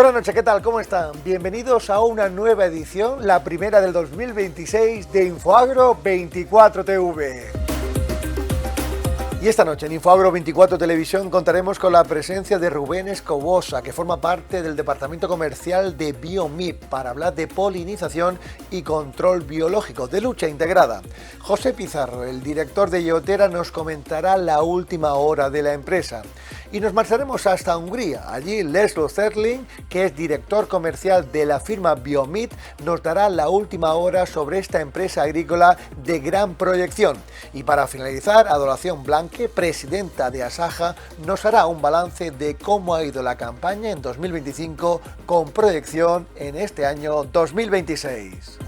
Buenas noches, ¿qué tal? ¿Cómo están? Bienvenidos a una nueva edición, la primera del 2026 de Infoagro 24 TV. Y esta noche en Infoagro 24 Televisión contaremos con la presencia de Rubén Escobosa, que forma parte del departamento comercial de Biomip, para hablar de polinización y control biológico, de lucha integrada. José Pizarro, el director de Iotera, nos comentará la última hora de la empresa. Y nos marcharemos hasta Hungría. Allí László Zerling, que es director comercial de la firma Biomip, nos dará la última hora sobre esta empresa agrícola de gran proyección. Y para finalizar, Adoración Blanque, presidenta de Asaja, nos hará un balance de cómo ha ido la campaña en 2025 con proyección en este año 2026.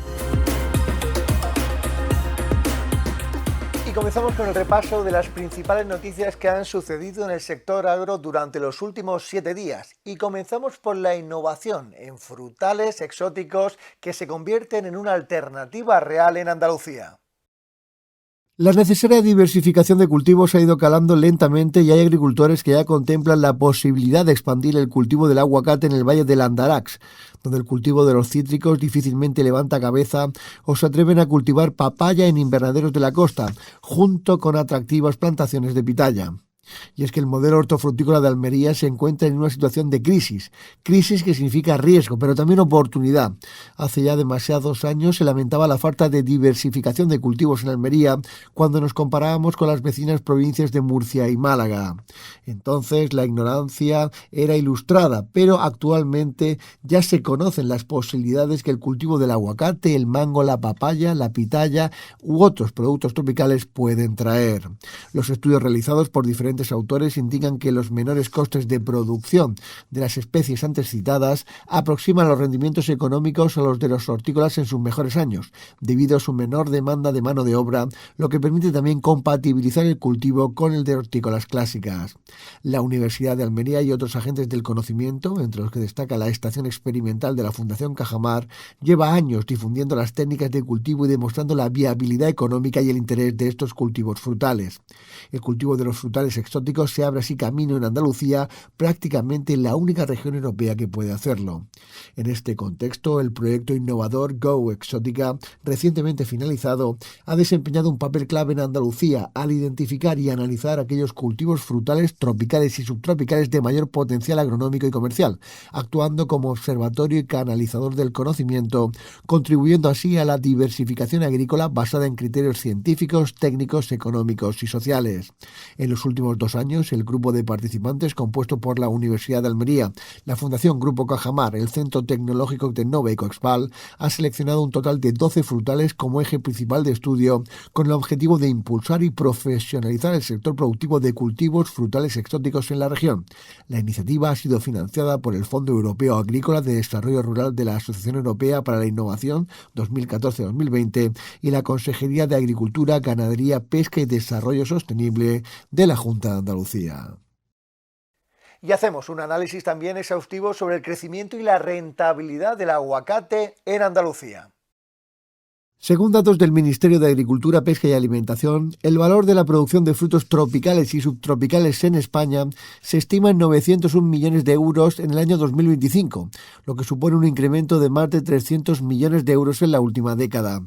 Y comenzamos con el repaso de las principales noticias que han sucedido en el sector agro durante los últimos 7 días. Y comenzamos por la innovación en frutales exóticos que se convierten en una alternativa real en Andalucía. La necesaria diversificación de cultivos ha ido calando lentamente y hay agricultores que ya contemplan la posibilidad de expandir el cultivo del aguacate en el valle del Andarax, donde el cultivo de los cítricos difícilmente levanta cabeza, o se atreven a cultivar papaya en invernaderos de la costa, junto con atractivas plantaciones de pitaya. Y es que el modelo hortofrutícola de Almería se encuentra en una situación de crisis que significa riesgo, pero también oportunidad. Hace ya demasiados años se lamentaba la falta de diversificación de cultivos en Almería cuando nos comparábamos con las vecinas provincias de Murcia y Málaga. Entonces la ignorancia era ilustrada, pero actualmente ya se conocen las posibilidades que el cultivo del aguacate, el mango, la papaya, la pitaya u otros productos tropicales pueden traer. Los estudios realizados por diferentes autores indican que los menores costes de producción de las especies antes citadas aproximan los rendimientos económicos a los de los hortícolas en sus mejores años, debido a su menor demanda de mano de obra, lo que permite también compatibilizar el cultivo con el de hortícolas clásicas. La Universidad de Almería y otros agentes del conocimiento, entre los que destaca la Estación Experimental de la Fundación Cajamar, lleva años difundiendo las técnicas de cultivo y demostrando la viabilidad económica y el interés de estos cultivos frutales. El cultivo de los frutales exóticos se abre así camino en Andalucía, prácticamente la única región europea que puede hacerlo. En este contexto, el proyecto innovador Go Exótica, recientemente finalizado, ha desempeñado un papel clave en Andalucía al identificar y analizar aquellos cultivos frutales tropicales y subtropicales de mayor potencial agronómico y comercial, actuando como observatorio y canalizador del conocimiento, contribuyendo así a la diversificación agrícola basada en criterios científicos, técnicos, económicos y sociales. En los últimos 2 años, el grupo de participantes, compuesto por la Universidad de Almería, la Fundación Grupo Cajamar, el Centro Tecnológico Tecnova y Coexpal, ha seleccionado un total de 12 frutales como eje principal de estudio, con el objetivo de impulsar y profesionalizar el sector productivo de cultivos frutales exóticos en la región. La iniciativa ha sido financiada por el Fondo Europeo Agrícola de Desarrollo Rural de la Asociación Europea para la Innovación 2014-2020 y la Consejería de Agricultura, Ganadería, Pesca y Desarrollo Sostenible de la Junta de Andalucía. Y hacemos un análisis también exhaustivo sobre el crecimiento y la rentabilidad del aguacate en Andalucía. Según datos del Ministerio de Agricultura, Pesca y Alimentación, el valor de la producción de frutos tropicales y subtropicales en España se estima en 901 millones de euros en el año 2025, lo que supone un incremento de más de 300 millones de euros en la última década.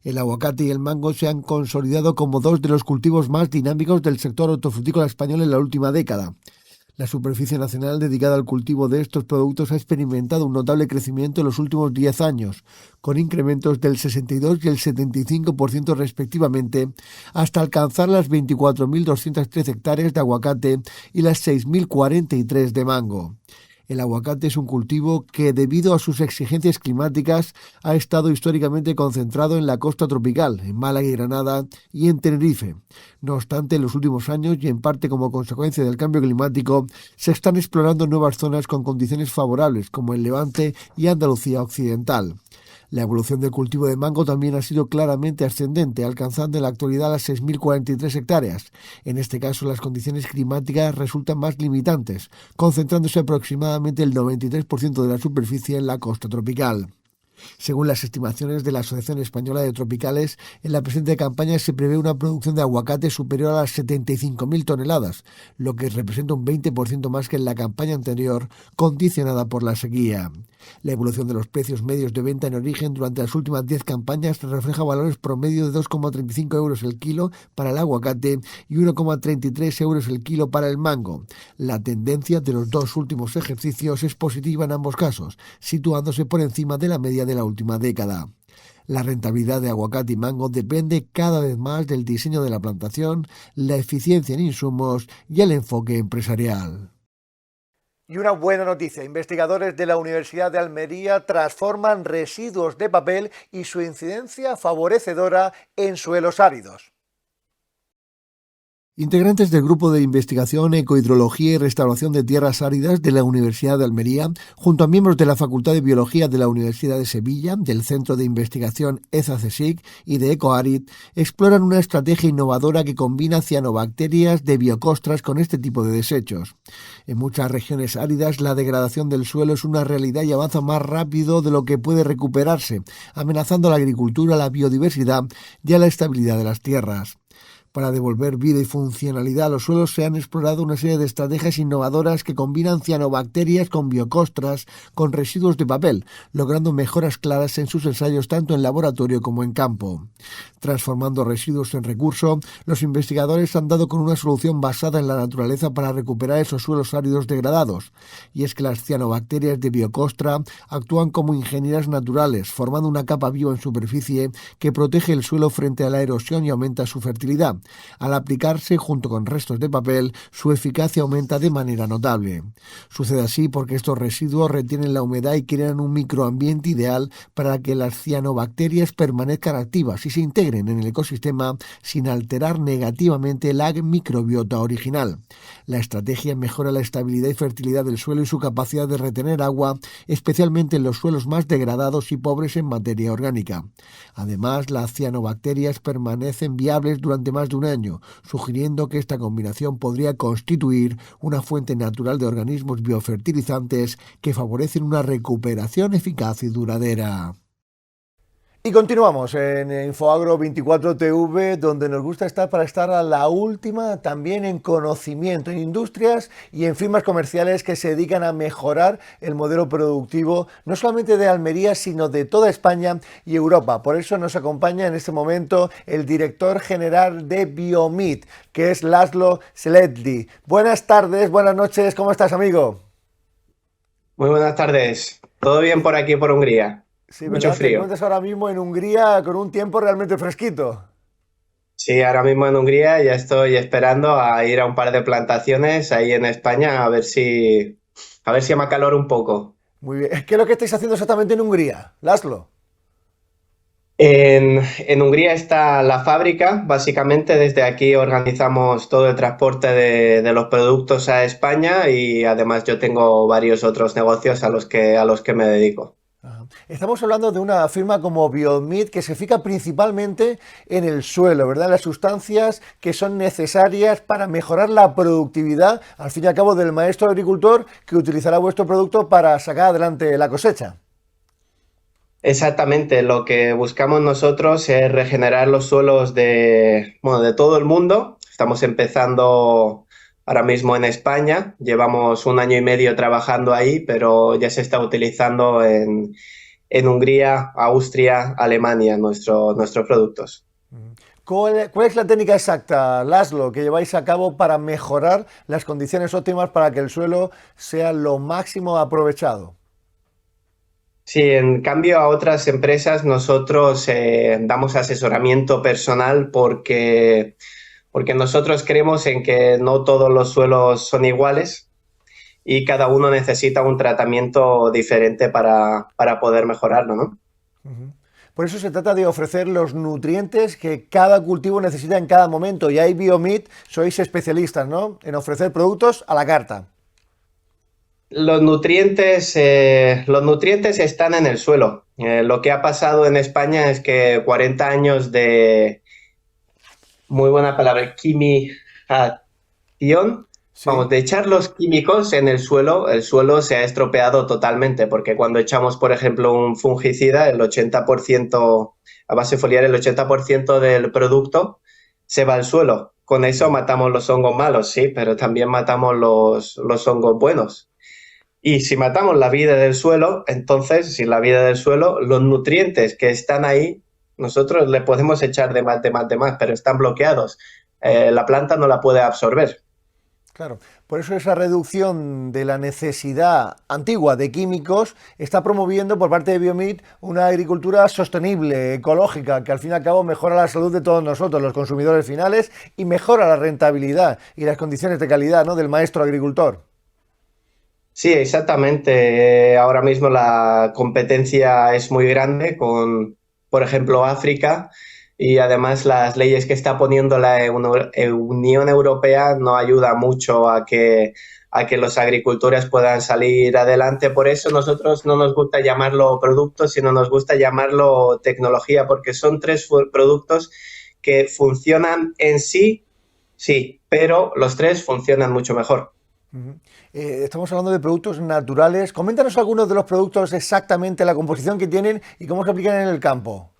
El aguacate y el mango se han consolidado como 2 de los cultivos más dinámicos del sector hortofrutícola español en la última década. La superficie nacional dedicada al cultivo de estos productos ha experimentado un notable crecimiento en los últimos 10 años, con incrementos del 62 y el 75% respectivamente, hasta alcanzar las 24.213 hectáreas de aguacate y las 6.043 de mango. El aguacate es un cultivo que, debido a sus exigencias climáticas, ha estado históricamente concentrado en la costa tropical, en Málaga y Granada, y en Tenerife. No obstante, en los últimos años, y en parte como consecuencia del cambio climático, se están explorando nuevas zonas con condiciones favorables, como el Levante y Andalucía Occidental. La evolución del cultivo de mango también ha sido claramente ascendente, alcanzando en la actualidad las 6.043 hectáreas. En este caso, las condiciones climáticas resultan más limitantes, concentrándose aproximadamente el 93% de la superficie en la costa tropical. Según las estimaciones de la Asociación Española de Tropicales, en la presente campaña se prevé una producción de aguacate superior a las 75.000 toneladas, lo que representa un 20% más que en la campaña anterior, condicionada por la sequía. La evolución de los precios medios de venta en origen durante las últimas 10 campañas refleja valores promedio de 2,35 euros el kilo para el aguacate y 1,33 euros el kilo para el mango. La tendencia de los dos últimos ejercicios es positiva en ambos casos, situándose por encima de la media de la última década. La rentabilidad de aguacate y mango depende cada vez más del diseño de la plantación, la eficiencia en insumos y el enfoque empresarial. Y una buena noticia, investigadores de la Universidad de Almería transforman residuos de papel y su incidencia favorecedora en suelos áridos. Integrantes del Grupo de Investigación, Ecohidrología y Restauración de Tierras Áridas de la Universidad de Almería, junto a miembros de la Facultad de Biología de la Universidad de Sevilla, del Centro de Investigación EZA-CSIC y de EcoArid, exploran una estrategia innovadora que combina cianobacterias de biocostras con este tipo de desechos. En muchas regiones áridas, la degradación del suelo es una realidad y avanza más rápido de lo que puede recuperarse, amenazando a la agricultura, a la biodiversidad y a la estabilidad de las tierras. Para devolver vida y funcionalidad a los suelos se han explorado una serie de estrategias innovadoras que combinan cianobacterias con biocostras, con residuos de papel, logrando mejoras claras en sus ensayos tanto en laboratorio como en campo. Transformando residuos en recurso, los investigadores han dado con una solución basada en la naturaleza para recuperar esos suelos áridos degradados, y es que las cianobacterias de biocostra actúan como ingenieras naturales, formando una capa viva en superficie que protege el suelo frente a la erosión y aumenta su fertilidad. Al aplicarse junto con restos de papel, su eficacia aumenta de manera notable. Sucede así porque estos residuos retienen la humedad y crean un microambiente ideal para que las cianobacterias permanezcan activas y se integren en el ecosistema sin alterar negativamente la microbiota original. La estrategia mejora la estabilidad y fertilidad del suelo y su capacidad de retener agua, especialmente en los suelos más degradados y pobres en materia orgánica. Además, las cianobacterias permanecen viables durante más de un año, sugiriendo que esta combinación podría constituir una fuente natural de organismos biofertilizantes que favorecen una recuperación eficaz y duradera. Y continuamos en Infoagro 24 TV, donde nos gusta estar para estar a la última también en conocimiento, en industrias y en firmas comerciales que se dedican a mejorar el modelo productivo, no solamente de Almería, sino de toda España y Europa. Por eso nos acompaña en este momento el director general de Biomit, que es Laszlo Szeledny. Buenas tardes, buenas noches, ¿cómo estás, amigo? Muy buenas tardes. ¿Todo bien por aquí, por Hungría? Sí, Mucho ¿verdad? Te frío. encuentras ahora mismo en Hungría con un tiempo realmente fresquito. Sí, ahora mismo en Hungría ya estoy esperando a ir a un par de plantaciones ahí en España a ver si me acaloro un poco. Muy bien. ¿Qué es lo que estáis haciendo exactamente en Hungría, Laszlo? En Hungría está la fábrica, básicamente desde aquí organizamos todo el transporte de los productos a España y además yo tengo varios otros negocios a los que me dedico. Ajá. Estamos hablando de una firma como Biomit que se fija principalmente en el suelo, ¿verdad? Las sustancias que son necesarias para mejorar la productividad, al fin y al cabo, del maestro agricultor que utilizará vuestro producto para sacar adelante la cosecha. Exactamente, lo que buscamos nosotros es regenerar los suelos de todo el mundo. Estamos empezando ahora mismo en España, llevamos un año y medio trabajando ahí, pero ya se está utilizando en Hungría, Austria, Alemania nuestros productos. ¿Cuál es la técnica exacta, Laszlo, que lleváis a cabo para mejorar las condiciones óptimas para que el suelo sea lo máximo aprovechado? Sí, en cambio a otras empresas nosotros damos asesoramiento personal porque nosotros creemos en que no todos los suelos son iguales y cada uno necesita un tratamiento diferente para poder mejorarlo, ¿no? Ujú. Por eso se trata de ofrecer los nutrientes que cada cultivo necesita en cada momento. Y ahí Biomit sois especialistas, ¿no? En ofrecer productos a la carta. Los nutrientes están en el suelo. Lo que ha pasado en España es que 40 años de, muy buena palabra, quimización Vamos, Sí. de echar los químicos en el suelo se ha estropeado totalmente, porque cuando echamos, por ejemplo, un fungicida, el 80%, a base foliar, el 80% del producto se va al suelo. Con eso matamos los hongos malos, sí, pero también matamos los hongos buenos. Y si matamos la vida del suelo, entonces, sin la vida del suelo, los nutrientes que están ahí, nosotros le podemos echar de más, de más, de más, pero están bloqueados. La planta no la puede absorber. Claro, por eso esa reducción de la necesidad antigua de químicos está promoviendo por parte de Biomit una agricultura sostenible, ecológica, que al fin y al cabo mejora la salud de todos nosotros, los consumidores finales, y mejora la rentabilidad y las condiciones de calidad, ¿no?, del maestro agricultor. Sí, exactamente. Ahora mismo la competencia es muy grande con, por ejemplo, África y además las leyes que está poniendo la Unión Europea no ayuda mucho a que los agricultores puedan salir adelante. Por eso nosotros no nos gusta llamarlo producto, sino nos gusta llamarlo tecnología, porque son tres productos que funcionan en sí, sí, pero los tres funcionan mucho mejor. Uh-huh. Estamos hablando de productos naturales. Coméntanos algunos de los productos, exactamente la composición que tienen y cómo se aplican en el campo.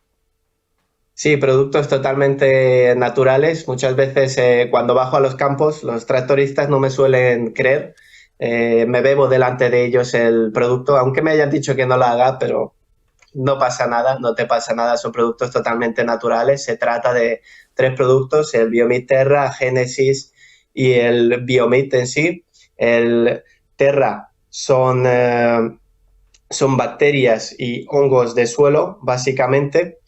Sí, productos totalmente naturales. Muchas veces cuando bajo a los campos, los tractoristas no me suelen creer. Me bebo delante de ellos el producto, aunque me hayan dicho que no lo haga, pero no pasa nada, no te pasa nada. Son productos totalmente naturales. Se trata de tres productos, el Biomit Terra, Genesis y el Biomit en sí. El Terra son bacterias y hongos de suelo, básicamente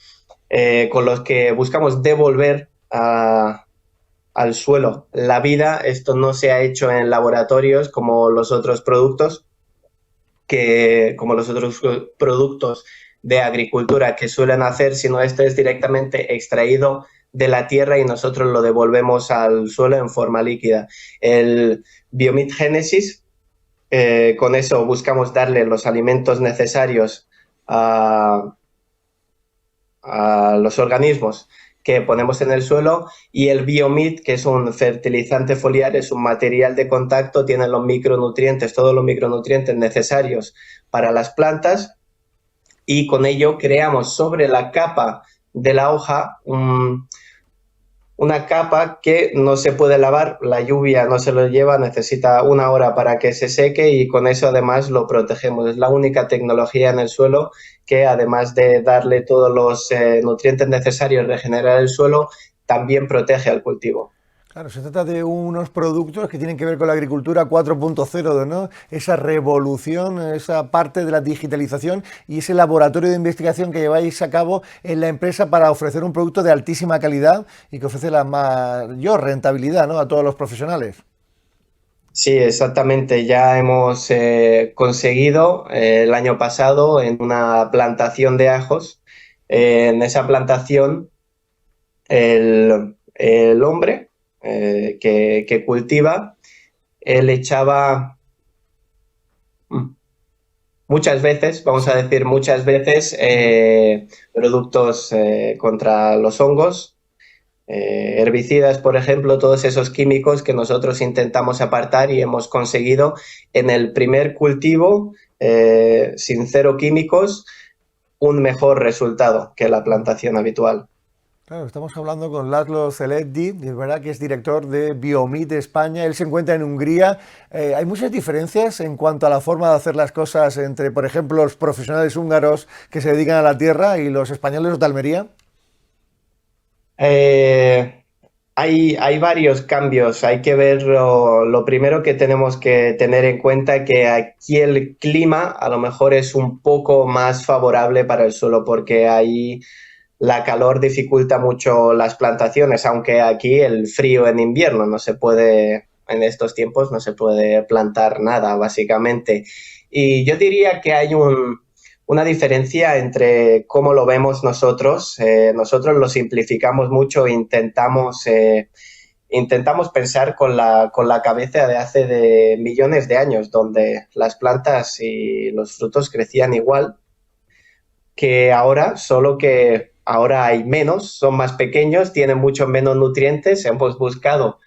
con los que buscamos devolver al suelo la vida. Esto no se ha hecho en laboratorios como los otros productos, como los otros productos de agricultura que suelen hacer, sino esto es directamente extraído de la tierra y nosotros lo devolvemos al suelo en forma líquida. El Biomit Genesis, con eso buscamos darle los alimentos necesarios a los organismos que ponemos en el suelo, y el Biomit, que es un fertilizante foliar, es un material de contacto, tiene los micronutrientes, todos los micronutrientes necesarios para las plantas, y con ello creamos sobre la capa de la hoja una capa que no se puede lavar, la lluvia no se lo lleva, necesita una hora para que se seque y con eso además lo protegemos. Es la única tecnología en el suelo que además de darle todos los nutrientes necesarios y regenerar el suelo, también protege al cultivo. Claro, se trata de unos productos que tienen que ver con la agricultura 4.0, ¿no? Esa revolución, esa parte de la digitalización y ese laboratorio de investigación que lleváis a cabo en la empresa para ofrecer un producto de altísima calidad y que ofrece la mayor rentabilidad, ¿no?, a todos los profesionales. Sí, exactamente. Ya hemos conseguido el año pasado en una plantación de ajos, en esa plantación el hombre que cultiva, él echaba muchas veces, vamos a decir muchas veces, productos contra los hongos, herbicidas, por ejemplo, todos esos químicos que nosotros intentamos apartar y hemos conseguido en el primer cultivo, sin cero químicos, un mejor resultado que la plantación habitual. Claro, estamos hablando con Laszlo Celeddi, es verdad que es director de Biomit España, él se encuentra en Hungría. ¿Hay muchas diferencias en cuanto a la forma de hacer las cosas entre, por ejemplo, los profesionales húngaros que se dedican a la tierra y los españoles de Almería? Hay varios cambios. Hay que ver lo primero que tenemos que tener en cuenta, que aquí el clima a lo mejor es un poco más favorable para el suelo, porque ahí la calor dificulta mucho las plantaciones, aunque aquí el frío en invierno no se puede, en estos tiempos no se puede plantar nada, básicamente. Y yo diría que hay una diferencia entre cómo lo vemos nosotros. Nosotros lo simplificamos mucho, intentamos pensar con la cabeza de hace de millones de años, donde las plantas y los frutos crecían igual que ahora, solo que ahora hay menos, son más pequeños, tienen muchos menos nutrientes. Hemos buscado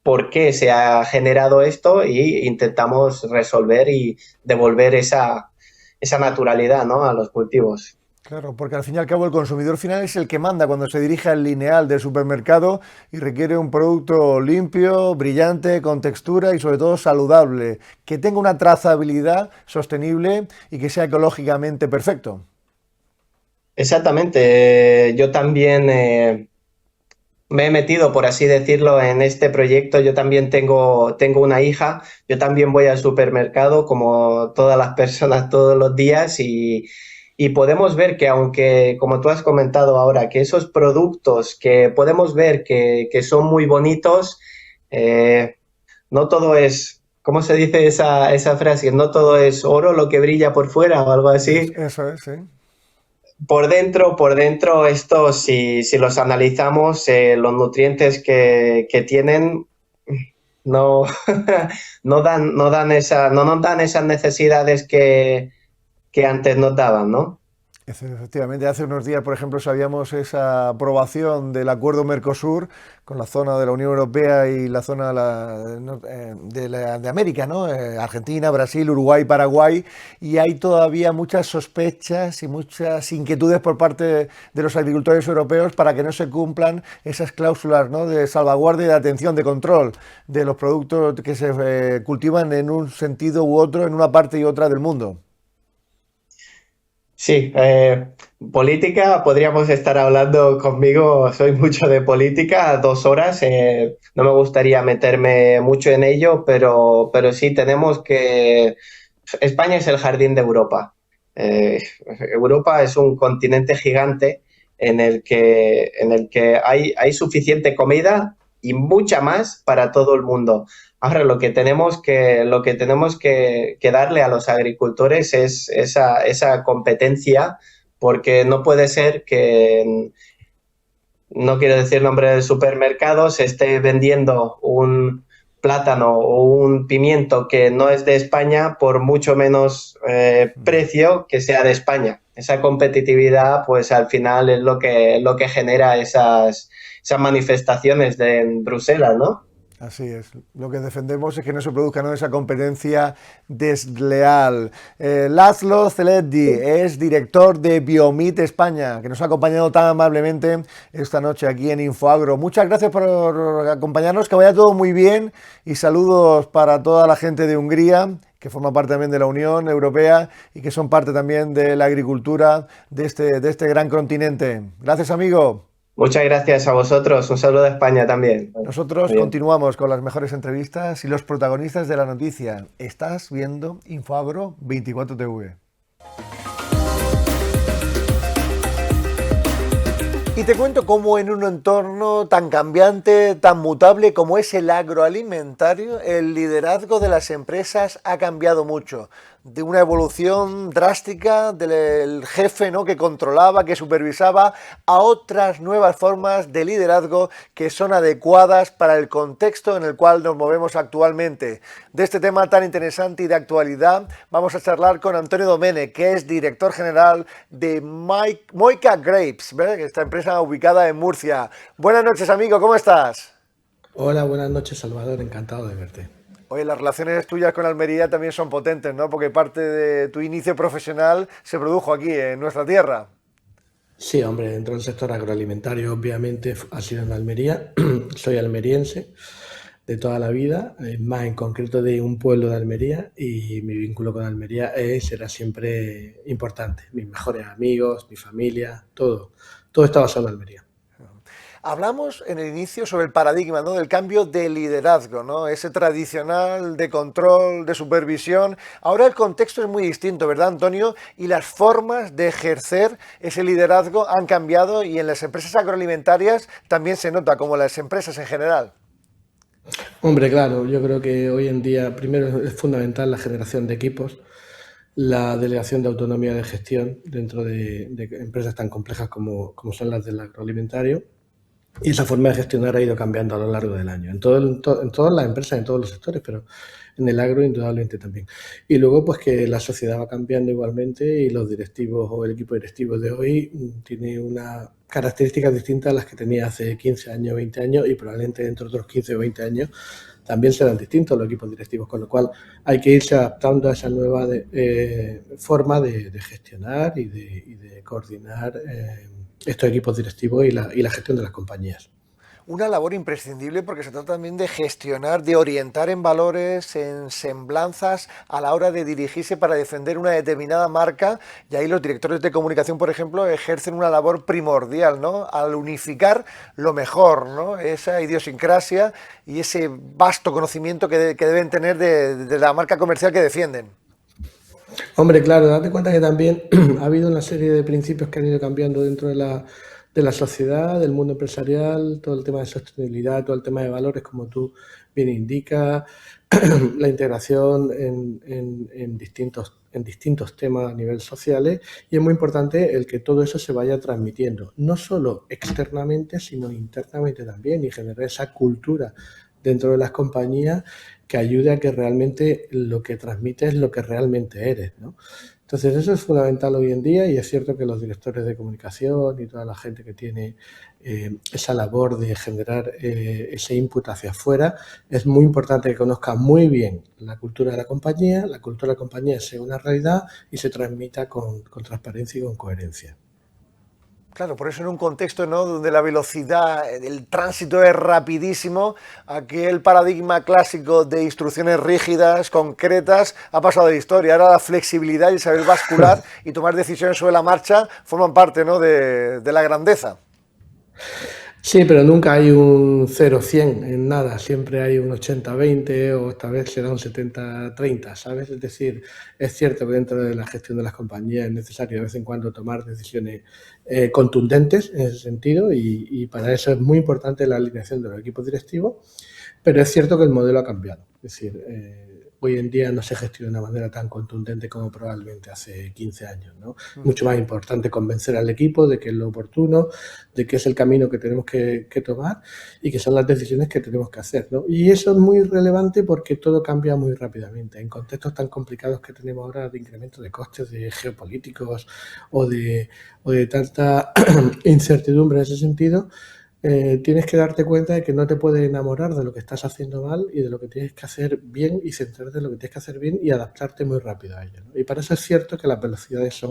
por qué se ha generado esto y intentamos resolver y devolver esa naturalidad, ¿no?, a los cultivos. Claro, porque al fin y al cabo el consumidor final es el que manda cuando se dirige al lineal del supermercado y requiere un producto limpio, brillante, con textura y sobre todo saludable, que tenga una trazabilidad sostenible y que sea ecológicamente perfecto. Exactamente. Yo también me he metido, por así decirlo, en este proyecto. Yo también tengo una hija. Yo también voy al supermercado como todas las personas todos los días y podemos ver que aunque, como tú has comentado ahora, que esos productos que podemos ver que son muy bonitos, eh, no todo es, ¿cómo se dice esa frase? No todo es oro lo que brilla por fuera o algo así. Eso es, sí. Por dentro, esto, si los analizamos, los nutrientes que tienen no, no nos dan esas necesidades que antes nos daban, ¿no? Efectivamente, hace unos días, por ejemplo, sabíamos esa aprobación del acuerdo Mercosur con la zona de la Unión Europea y la zona de América, ¿no? Argentina, Brasil, Uruguay, Paraguay, y hay todavía muchas sospechas y muchas inquietudes por parte de los agricultores europeos para que no se cumplan esas cláusulas, ¿no?, de salvaguardia y de atención, de control de los productos que se cultivan en un sentido u otro, en una parte y otra del mundo. Sí, política, podríamos estar hablando conmigo, soy mucho de política, 2 horas, no me gustaría meterme mucho en ello, pero sí tenemos que... España es el jardín de Europa. Europa es un continente gigante en el que hay suficiente comida y mucha más para todo el mundo. Ahora, lo que tenemos que darle a los agricultores es esa competencia, porque no puede ser que, no quiero decir nombre del supermercado, se esté vendiendo un plátano o un pimiento que no es de España por mucho menos precio que sea de España. Esa competitividad, pues al final es lo que genera esas manifestaciones en Bruselas, ¿no? Así es. Lo que defendemos es que no se produzca, ¿no?, esa competencia desleal. Laszlo Celeddi es director de Biomit España, que nos ha acompañado tan amablemente esta noche aquí en Infoagro. Muchas gracias por acompañarnos, que vaya todo muy bien y saludos para toda la gente de Hungría, que forma parte también de la Unión Europea y que son parte también de la agricultura de este gran continente. Gracias, amigo. Muchas gracias a vosotros. Un saludo de España también. Nosotros Muy bien. continuamos con las mejores entrevistas y los protagonistas de la noticia. Estás viendo Infoagro 24 TV. Y te cuento cómo en un entorno tan cambiante, tan mutable como es el agroalimentario, el liderazgo de las empresas ha cambiado mucho. De una evolución drástica del jefe, ¿no?, que controlaba, que supervisaba, a otras nuevas formas de liderazgo que son adecuadas para el contexto en el cual nos movemos actualmente. De este tema tan interesante y de actualidad vamos a charlar con Antonio Domene, que es director general de Moika Grapes, ¿verdad?, esta empresa ubicada en Murcia. Buenas noches, amigo, ¿cómo estás? Hola, buenas noches, Salvador. Encantado de verte. Oye, las relaciones tuyas con Almería también son potentes, ¿no? Porque parte de tu inicio profesional se produjo aquí, en nuestra tierra. Sí, hombre, dentro del sector agroalimentario, obviamente, ha sido en Almería. Soy almeriense de toda la vida, más en concreto de un pueblo de Almería, y mi vínculo con Almería será siempre importante. Mis mejores amigos, mi familia, todo está basado en Almería. Hablamos en el inicio sobre el paradigma, ¿no?, del cambio de liderazgo, ¿no?, ese tradicional de control, de supervisión. Ahora el contexto es muy distinto, ¿verdad, Antonio? Y las formas de ejercer ese liderazgo han cambiado y en las empresas agroalimentarias también se nota, como las empresas en general. Hombre, claro, yo creo que hoy en día, primero, es fundamental la generación de equipos, la delegación de autonomía de gestión dentro de empresas tan complejas como son las del agroalimentario. Y esa forma de gestionar ha ido cambiando a lo largo del año, en todas las empresas, en todos los sectores, pero en el agro indudablemente también. Y luego, pues que la sociedad va cambiando igualmente y los directivos o el equipo directivo de hoy tiene unas características distintas a las que tenía hace 15 años, 20 años y probablemente dentro de otros 15 o 20 años también serán distintos los equipos directivos, con lo cual hay que irse adaptando a esa nueva forma de gestionar y de coordinar estos equipos directivos y la gestión de las compañías. Una labor imprescindible porque se trata también de gestionar, de orientar en valores, en semblanzas a la hora de dirigirse para defender una determinada marca, y ahí los directores de comunicación, por ejemplo, ejercen una labor primordial, ¿no? Al unificar lo mejor, ¿no? Esa idiosincrasia y ese vasto conocimiento que deben tener de la marca comercial que defienden. Hombre, claro, date cuenta que también ha habido una serie de principios que han ido cambiando dentro de la sociedad, del mundo empresarial, todo el tema de sostenibilidad, todo el tema de valores, como tú bien indicas, la integración en distintos temas a nivel sociales, y es muy importante el que todo eso se vaya transmitiendo, no solo externamente, sino internamente también, y generar esa cultura dentro de las compañías que ayude a que realmente lo que transmites es lo que realmente eres, ¿no? Entonces eso es fundamental hoy en día, y es cierto que los directores de comunicación y toda la gente que tiene esa labor de generar ese input hacia afuera, es muy importante que conozcan muy bien la cultura de la compañía sea una realidad y se transmita con transparencia y con coherencia. Claro, por eso en un contexto, ¿no?, donde la velocidad, el tránsito es rapidísimo, aquel paradigma clásico de instrucciones rígidas, concretas, ha pasado de historia. Ahora la flexibilidad y el saber bascular y tomar decisiones sobre la marcha forman parte, ¿no?, de la grandeza. Sí, pero nunca hay un 0-100 en nada, siempre hay un 80-20 o esta vez será un 70-30, ¿sabes? Es decir, es cierto que dentro de la gestión de las compañías es necesario de vez en cuando tomar decisiones contundentes en ese sentido, y para eso es muy importante la alineación de los equipos directivos, pero es cierto que el modelo ha cambiado. Es decir, hoy en día no se gestiona de una manera tan contundente como probablemente hace 15 años, ¿no? Mucho más importante convencer al equipo de que es lo oportuno, de que es el camino que tenemos que tomar y que son las decisiones que tenemos que hacer, ¿no? Y eso es muy relevante porque todo cambia muy rápidamente. En contextos tan complicados que tenemos ahora de incremento de costes, de geopolíticos o de tanta incertidumbre en ese sentido, tienes que darte cuenta de que no te puedes enamorar de lo que estás haciendo mal y de lo que tienes que hacer bien, y centrarte en lo que tienes que hacer bien y adaptarte muy rápido a ello, ¿no? Y para eso es cierto que las velocidades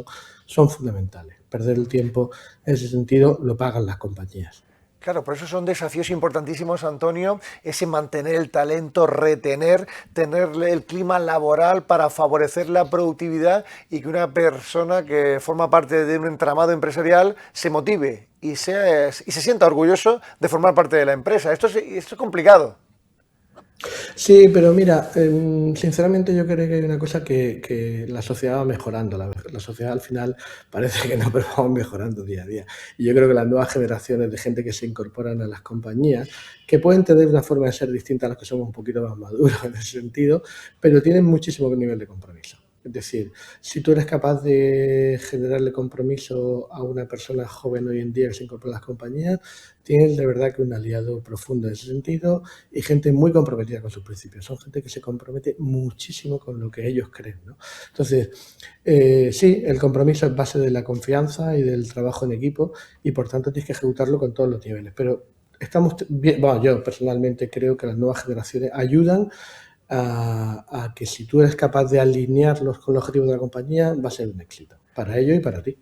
son fundamentales. Perder el tiempo en ese sentido lo pagan las compañías. Claro, por eso son desafíos importantísimos, Antonio, ese mantener el talento, retener, tener el clima laboral para favorecer la productividad y que una persona que forma parte de un entramado empresarial se motive y se sienta orgulloso de formar parte de la empresa. Esto es complicado. Sí, pero mira, sinceramente yo creo que hay una cosa que la sociedad va mejorando. La sociedad al final parece que no, pero vamos mejorando día a día. Y yo creo que las nuevas generaciones de gente que se incorporan a las compañías, que pueden tener una forma de ser distinta a los que somos un poquito más maduros en ese sentido, pero tienen muchísimo nivel de compromiso. Es decir, si tú eres capaz de generarle compromiso a una persona joven hoy en día que se incorpora a las compañías, tienes de verdad que un aliado profundo en ese sentido, y gente muy comprometida con sus principios. Son gente que se compromete muchísimo con lo que ellos creen, ¿no? Entonces, sí, el compromiso es base de la confianza y del trabajo en equipo, y por tanto tienes que ejecutarlo con todos los niveles. Pero estamos bien, bueno, yo personalmente creo que las nuevas generaciones ayudan a que si tú eres capaz de alinearlos con los objetivos de la compañía, va a ser un éxito para ellos y para ti.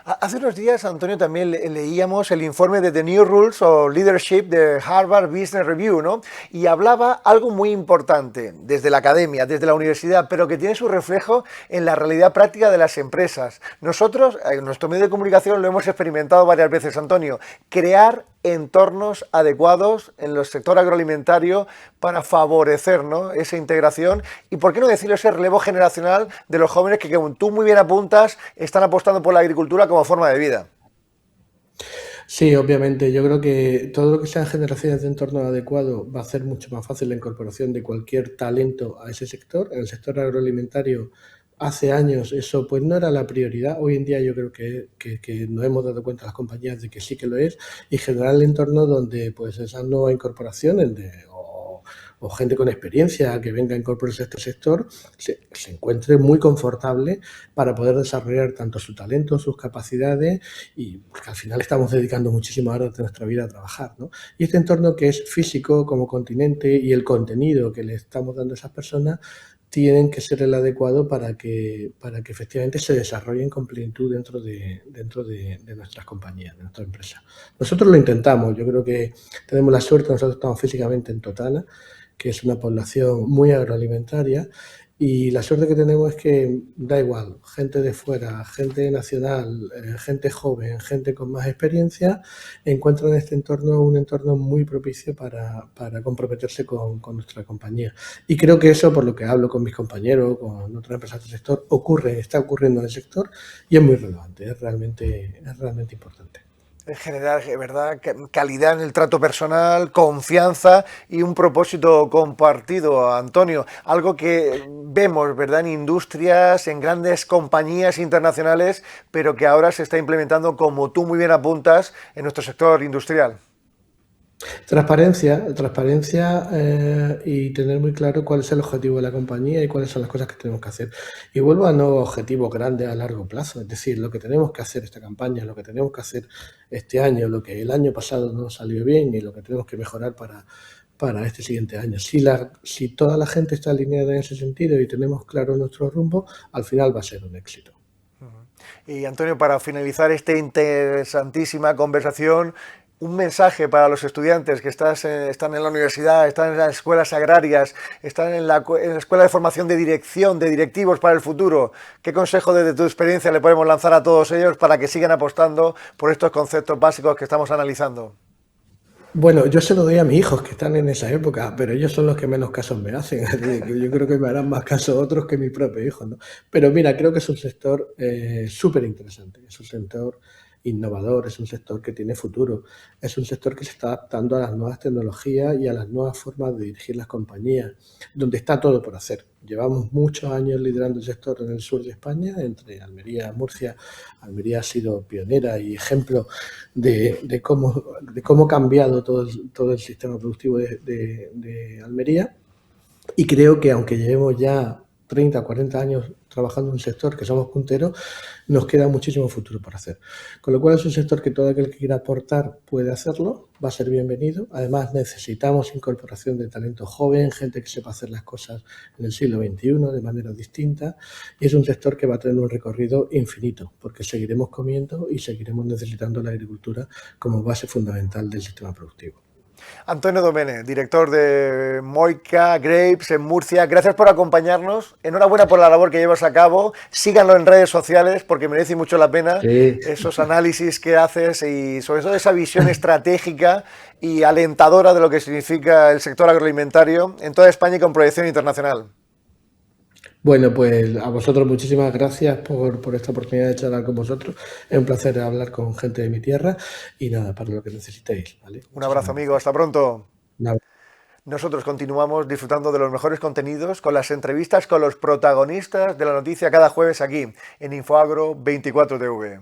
Hace unos días, Antonio, también leíamos el informe de The New Rules of Leadership de Harvard Business Review, ¿no? Y hablaba algo muy importante desde la academia, desde la universidad, pero que tiene su reflejo en la realidad práctica de las empresas. Nosotros, en nuestro medio de comunicación, lo hemos experimentado varias veces, Antonio, crear entornos adecuados en el sector agroalimentario para favorecer, ¿no?, esa integración y, por qué no decirlo, ese relevo generacional de los jóvenes que, como tú muy bien apuntas, están apostando por la agricultura como forma de vida. Sí, obviamente. Yo creo que todo lo que sean generaciones de entorno adecuado va a hacer mucho más fácil la incorporación de cualquier talento a ese sector. En el sector agroalimentario hace años eso pues no era la prioridad. Hoy en día yo creo que nos hemos dado cuenta las compañías de que sí que lo es, y generar el entorno donde pues esas nuevas incorporaciones o gente con experiencia que venga a incorporarse a este sector se encuentre muy confortable para poder desarrollar tanto su talento, sus capacidades, y porque al final estamos dedicando muchísimas horas de nuestra vida a trabajar, ¿no? Y este entorno que es físico como continente y el contenido que le estamos dando a esas personas tienen que ser el adecuado para que efectivamente se desarrollen con plenitud dentro de nuestras compañías, de nuestra empresa. Nosotros lo intentamos, yo creo que tenemos la suerte, nosotros estamos físicamente en Totana, que es una población muy agroalimentaria, y la suerte que tenemos es que da igual, gente de fuera, gente nacional, gente joven, gente con más experiencia, encuentran en este entorno un entorno muy propicio para comprometerse con nuestra compañía. Y creo que eso, por lo que hablo con mis compañeros, con otras empresas del sector, está ocurriendo en el sector, y es muy relevante, es realmente importante. En general, ¿verdad? Calidad en el trato personal, confianza y un propósito compartido, Antonio. Algo que vemos, ¿verdad? En industrias, en grandes compañías internacionales, pero que ahora se está implementando, como tú muy bien apuntas, en nuestro sector industrial. Transparencia y tener muy claro cuál es el objetivo de la compañía y cuáles son las cosas que tenemos que hacer. Y vuelvo a nuevos objetivos grandes a largo plazo, es decir, lo que tenemos que hacer esta campaña, lo que tenemos que hacer este año, lo que el año pasado no salió bien y lo que tenemos que mejorar para este siguiente año. Si toda la gente está alineada en ese sentido y tenemos claro nuestro rumbo, al final va a ser un éxito. Y Antonio, para finalizar esta interesantísima conversación, un mensaje para los estudiantes que están en la universidad, están en las escuelas agrarias, están en la escuela de formación de dirección, de directivos para el futuro. ¿Qué consejo desde tu experiencia le podemos lanzar a todos ellos para que sigan apostando por estos conceptos básicos que estamos analizando? Bueno, yo se lo doy a mis hijos que están en esa época, pero ellos son los que menos casos me hacen. Yo creo que me harán más caso otros que mis propios hijos, ¿no? Pero mira, creo que es un sector súper interesante, es un sector innovador, es un sector que tiene futuro, es un sector que se está adaptando a las nuevas tecnologías y a las nuevas formas de dirigir las compañías, donde está todo por hacer. Llevamos muchos años liderando el sector en el sur de España, entre Almería y Murcia. Almería ha sido pionera y ejemplo de cómo ha cambiado todo el sistema productivo de Almería, y creo que aunque llevemos ya 30 o 40 años trabajando en un sector que somos punteros, nos queda muchísimo futuro por hacer. Con lo cual es un sector que todo aquel que quiera aportar puede hacerlo, va a ser bienvenido. Además necesitamos incorporación de talento joven, gente que sepa hacer las cosas en el siglo XXI de manera distinta, y es un sector que va a tener un recorrido infinito, porque seguiremos comiendo y seguiremos necesitando la agricultura como base fundamental del sistema productivo. Antonio Domene, director de Moika Grapes en Murcia, gracias por acompañarnos. Enhorabuena por la labor que llevas a cabo. Síganlo en redes sociales porque merece mucho la pena esos análisis que haces y sobre todo esa visión estratégica y alentadora de lo que significa el sector agroalimentario en toda España y con proyección internacional. Bueno, pues a vosotros muchísimas gracias por esta oportunidad de charlar con vosotros. Es un placer hablar con gente de mi tierra y nada, para lo que necesitéis, ¿vale? Un abrazo, amigo. Hasta pronto. Nada. Nosotros continuamos disfrutando de los mejores contenidos con las entrevistas con los protagonistas de la noticia cada jueves aquí en Infoagro 24 TV.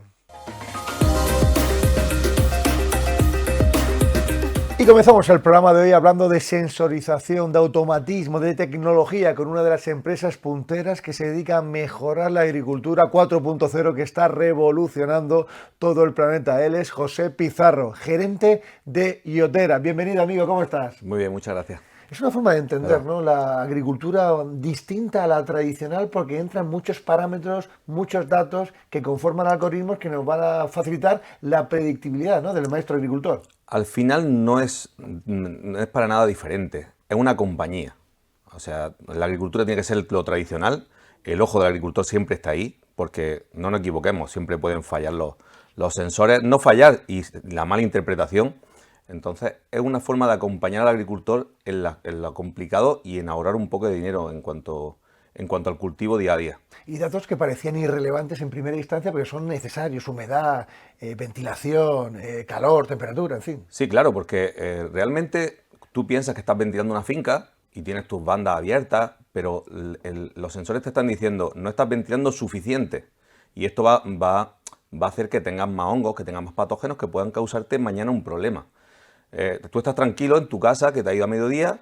Y comenzamos el programa de hoy hablando de sensorización, de automatismo, de tecnología con una de las empresas punteras que se dedica a mejorar la agricultura 4.0 que está revolucionando todo el planeta. Él es José Pizarro, gerente de Iotera. Bienvenido, amigo, ¿cómo estás? Muy bien, muchas gracias. Es una forma de entender, ¿no?, la agricultura distinta a la tradicional porque entran muchos parámetros, muchos datos que conforman algoritmos que nos van a facilitar la predictibilidad, ¿no?, del maestro agricultor. Al final no es para nada diferente, es una compañía. O sea, la agricultura tiene que ser lo tradicional, el ojo del agricultor siempre está ahí, porque no nos equivoquemos, siempre pueden fallar los sensores, no fallar y la mala interpretación. Entonces es una forma de acompañar al agricultor en lo complicado y en ahorrar un poco de dinero en cuanto al cultivo día a día. Y datos que parecían irrelevantes en primera instancia porque son necesarios, humedad, ventilación, calor, temperatura, en fin. Sí, claro, porque realmente tú piensas que estás ventilando una finca y tienes tus bandas abiertas, pero los sensores te están diciendo no estás ventilando suficiente y esto va a hacer que tengas más hongos, que tengas más patógenos que puedan causarte mañana un problema. Tú estás tranquilo en tu casa, que te ha ido a mediodía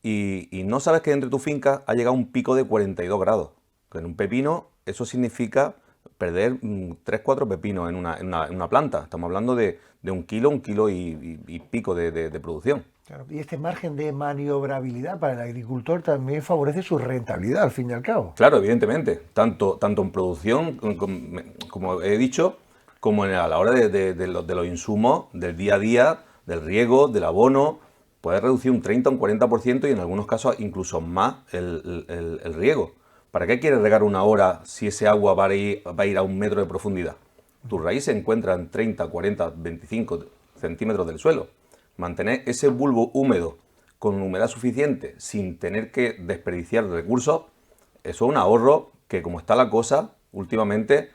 y no sabes que dentro de tu finca ha llegado un pico de 42 grados. Que en un pepino eso significa perder 3-4 pepinos en una planta. Estamos hablando de un kilo y pico de producción. Claro, y este margen de maniobrabilidad para el agricultor también favorece su rentabilidad, al fin y al cabo. Claro, evidentemente, tanto en producción, como he dicho, como a la hora de los insumos del día a día, del riego, del abono, puedes reducir un 30 o un 40% y en algunos casos incluso más el riego. ¿Para qué quieres regar una hora si ese agua va a ir a 1 metro de profundidad? Tu raíz se encuentra en 30, 40, 25 centímetros del suelo. Mantener ese bulbo húmedo con humedad suficiente sin tener que desperdiciar recursos, eso es un ahorro que, como está la cosa últimamente,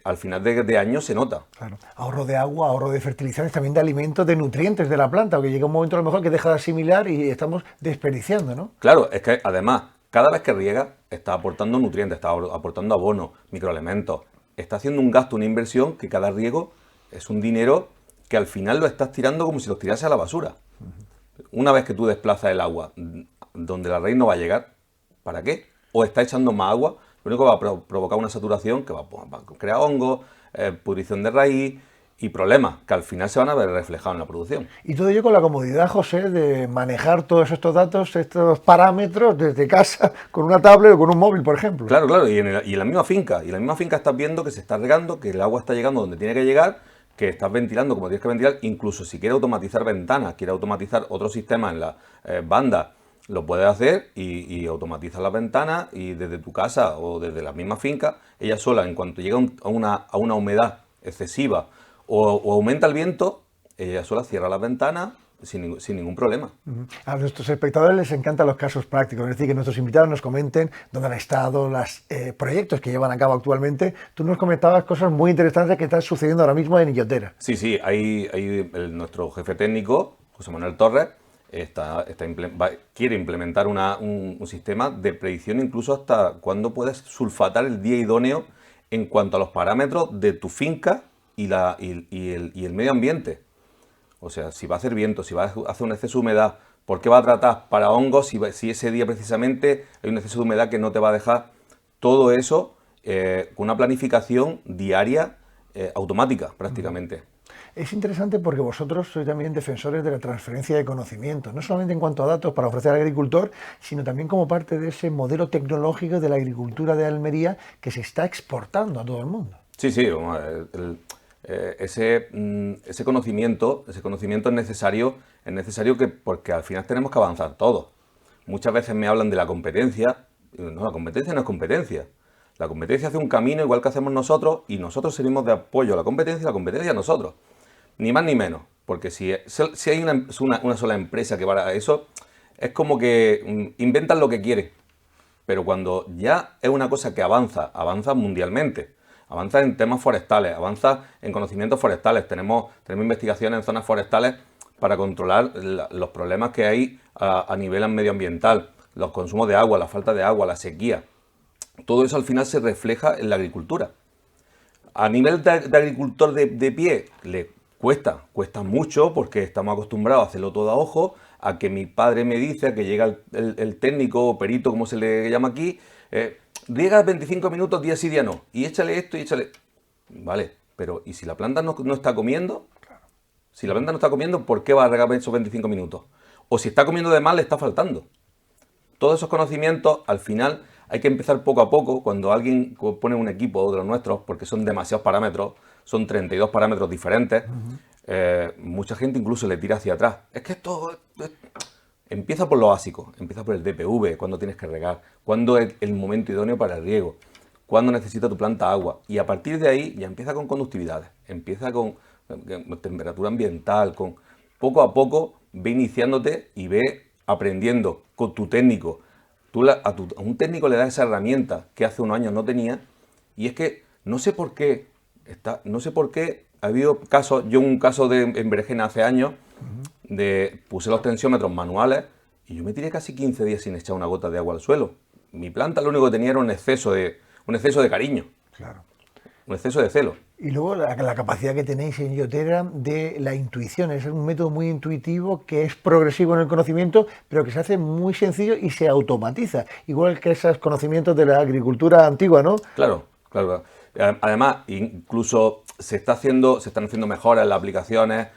al final de año se nota. Claro. Ahorro de agua, ahorro de fertilizantes, también de alimentos, de nutrientes de la planta, porque llega un momento a lo mejor que deja de asimilar y estamos desperdiciando, ¿no? Claro, es que además, cada vez que riega, está aportando nutrientes, está aportando abono, microelementos, está haciendo un gasto, una inversión, que cada riego es un dinero que al final lo estás tirando como si lo tirase a la basura. Una vez que tú desplazas el agua donde la raíz no va a llegar, ¿para qué? O está echando más agua, lo único que va a provocar una saturación que va a crear hongos, pudrición de raíz y problemas que al final se van a ver reflejados en la producción. Y todo ello con la comodidad, José, de manejar todos estos datos, estos parámetros desde casa, con una tablet o con un móvil, por ejemplo. Claro, y en la misma finca. Y en la misma finca estás viendo que se está regando, que el agua está llegando donde tiene que llegar, que estás ventilando como tienes que ventilar. Incluso si quieres automatizar ventanas, quieres automatizar otro sistema en la banda, lo puedes hacer y automatizas las ventanas y desde tu casa o desde la misma finca, ella sola, en cuanto llega a una humedad excesiva o aumenta el viento, ella sola cierra las ventanas sin ningún problema. A nuestros espectadores les encantan los casos prácticos, es decir, que nuestros invitados nos comenten dónde han estado, los proyectos que llevan a cabo actualmente. Tú nos comentabas cosas muy interesantes que están sucediendo ahora mismo en Illotera. Sí, nuestro jefe técnico, José Manuel Torres, quiere implementar un sistema de predicción incluso hasta cuándo puedes sulfatar el día idóneo en cuanto a los parámetros de tu finca y el medio ambiente. O sea, si va a hacer viento, si va a hacer un exceso de humedad, ¿por qué va a tratar para hongos si ese día precisamente hay un exceso de humedad que no te va a dejar? Todo eso con una planificación diaria automática prácticamente. Es interesante porque vosotros sois también defensores de la transferencia de conocimientos, no solamente en cuanto a datos para ofrecer al agricultor, sino también como parte de ese modelo tecnológico de la agricultura de Almería que se está exportando a todo el mundo. Sí, ese conocimiento es necesario porque al final tenemos que avanzar todos. Muchas veces me hablan de la competencia. No, la competencia no es competencia. La competencia hace un camino igual que hacemos nosotros y nosotros servimos de apoyo a la competencia y la competencia a nosotros. Ni más ni menos. Porque si hay una sola empresa que va a eso, es como que inventan lo que quieren. Pero cuando ya es una cosa que avanza mundialmente, avanza en temas forestales, avanza en conocimientos forestales, tenemos investigaciones en zonas forestales para controlar los problemas que hay a nivel medioambiental, los consumos de agua, la falta de agua, la sequía. Todo eso al final se refleja en la agricultura. A nivel de agricultor de pie, le cuesta mucho porque estamos acostumbrados a hacerlo todo a ojo, a que mi padre me dice, a que llega el técnico o perito, como se le llama aquí, riega 25 minutos día sí, día no, y échale esto y échale... Vale, pero ¿y si la planta no está comiendo? Si la planta no está comiendo, ¿por qué va a regar esos 25 minutos? O si está comiendo de más, le está faltando. Todos esos conocimientos, al final, hay que empezar poco a poco. Cuando alguien pone un equipo de los nuestros, porque son demasiados parámetros, son 32 parámetros diferentes, mucha gente incluso le tira hacia atrás. Es que esto... Empieza por lo básico, empieza por el DPV, cuándo tienes que regar, cuándo es el momento idóneo para el riego, cuándo necesita tu planta agua. Y a partir de ahí ya empieza con conductividades, empieza con temperatura ambiental, poco a poco ve iniciándote y ve aprendiendo con tu técnico. A un técnico le das esa herramienta que hace unos años no tenía, y es que no sé por qué ha habido casos, yo un caso en berenjena hace años, puse los tensiómetros manuales Y yo me tiré casi 15 días sin echar una gota de agua al suelo. Mi planta lo único que tenía era un exceso de cariño, Claro. un exceso de celo. Y luego la capacidad que tenéis en Yotera de la intuición. Es un método muy intuitivo que es progresivo en el conocimiento, pero que se hace muy sencillo y se automatiza. Igual que esos conocimientos de la agricultura antigua, ¿no? Claro, claro. Además, incluso se están haciendo mejoras en las aplicaciones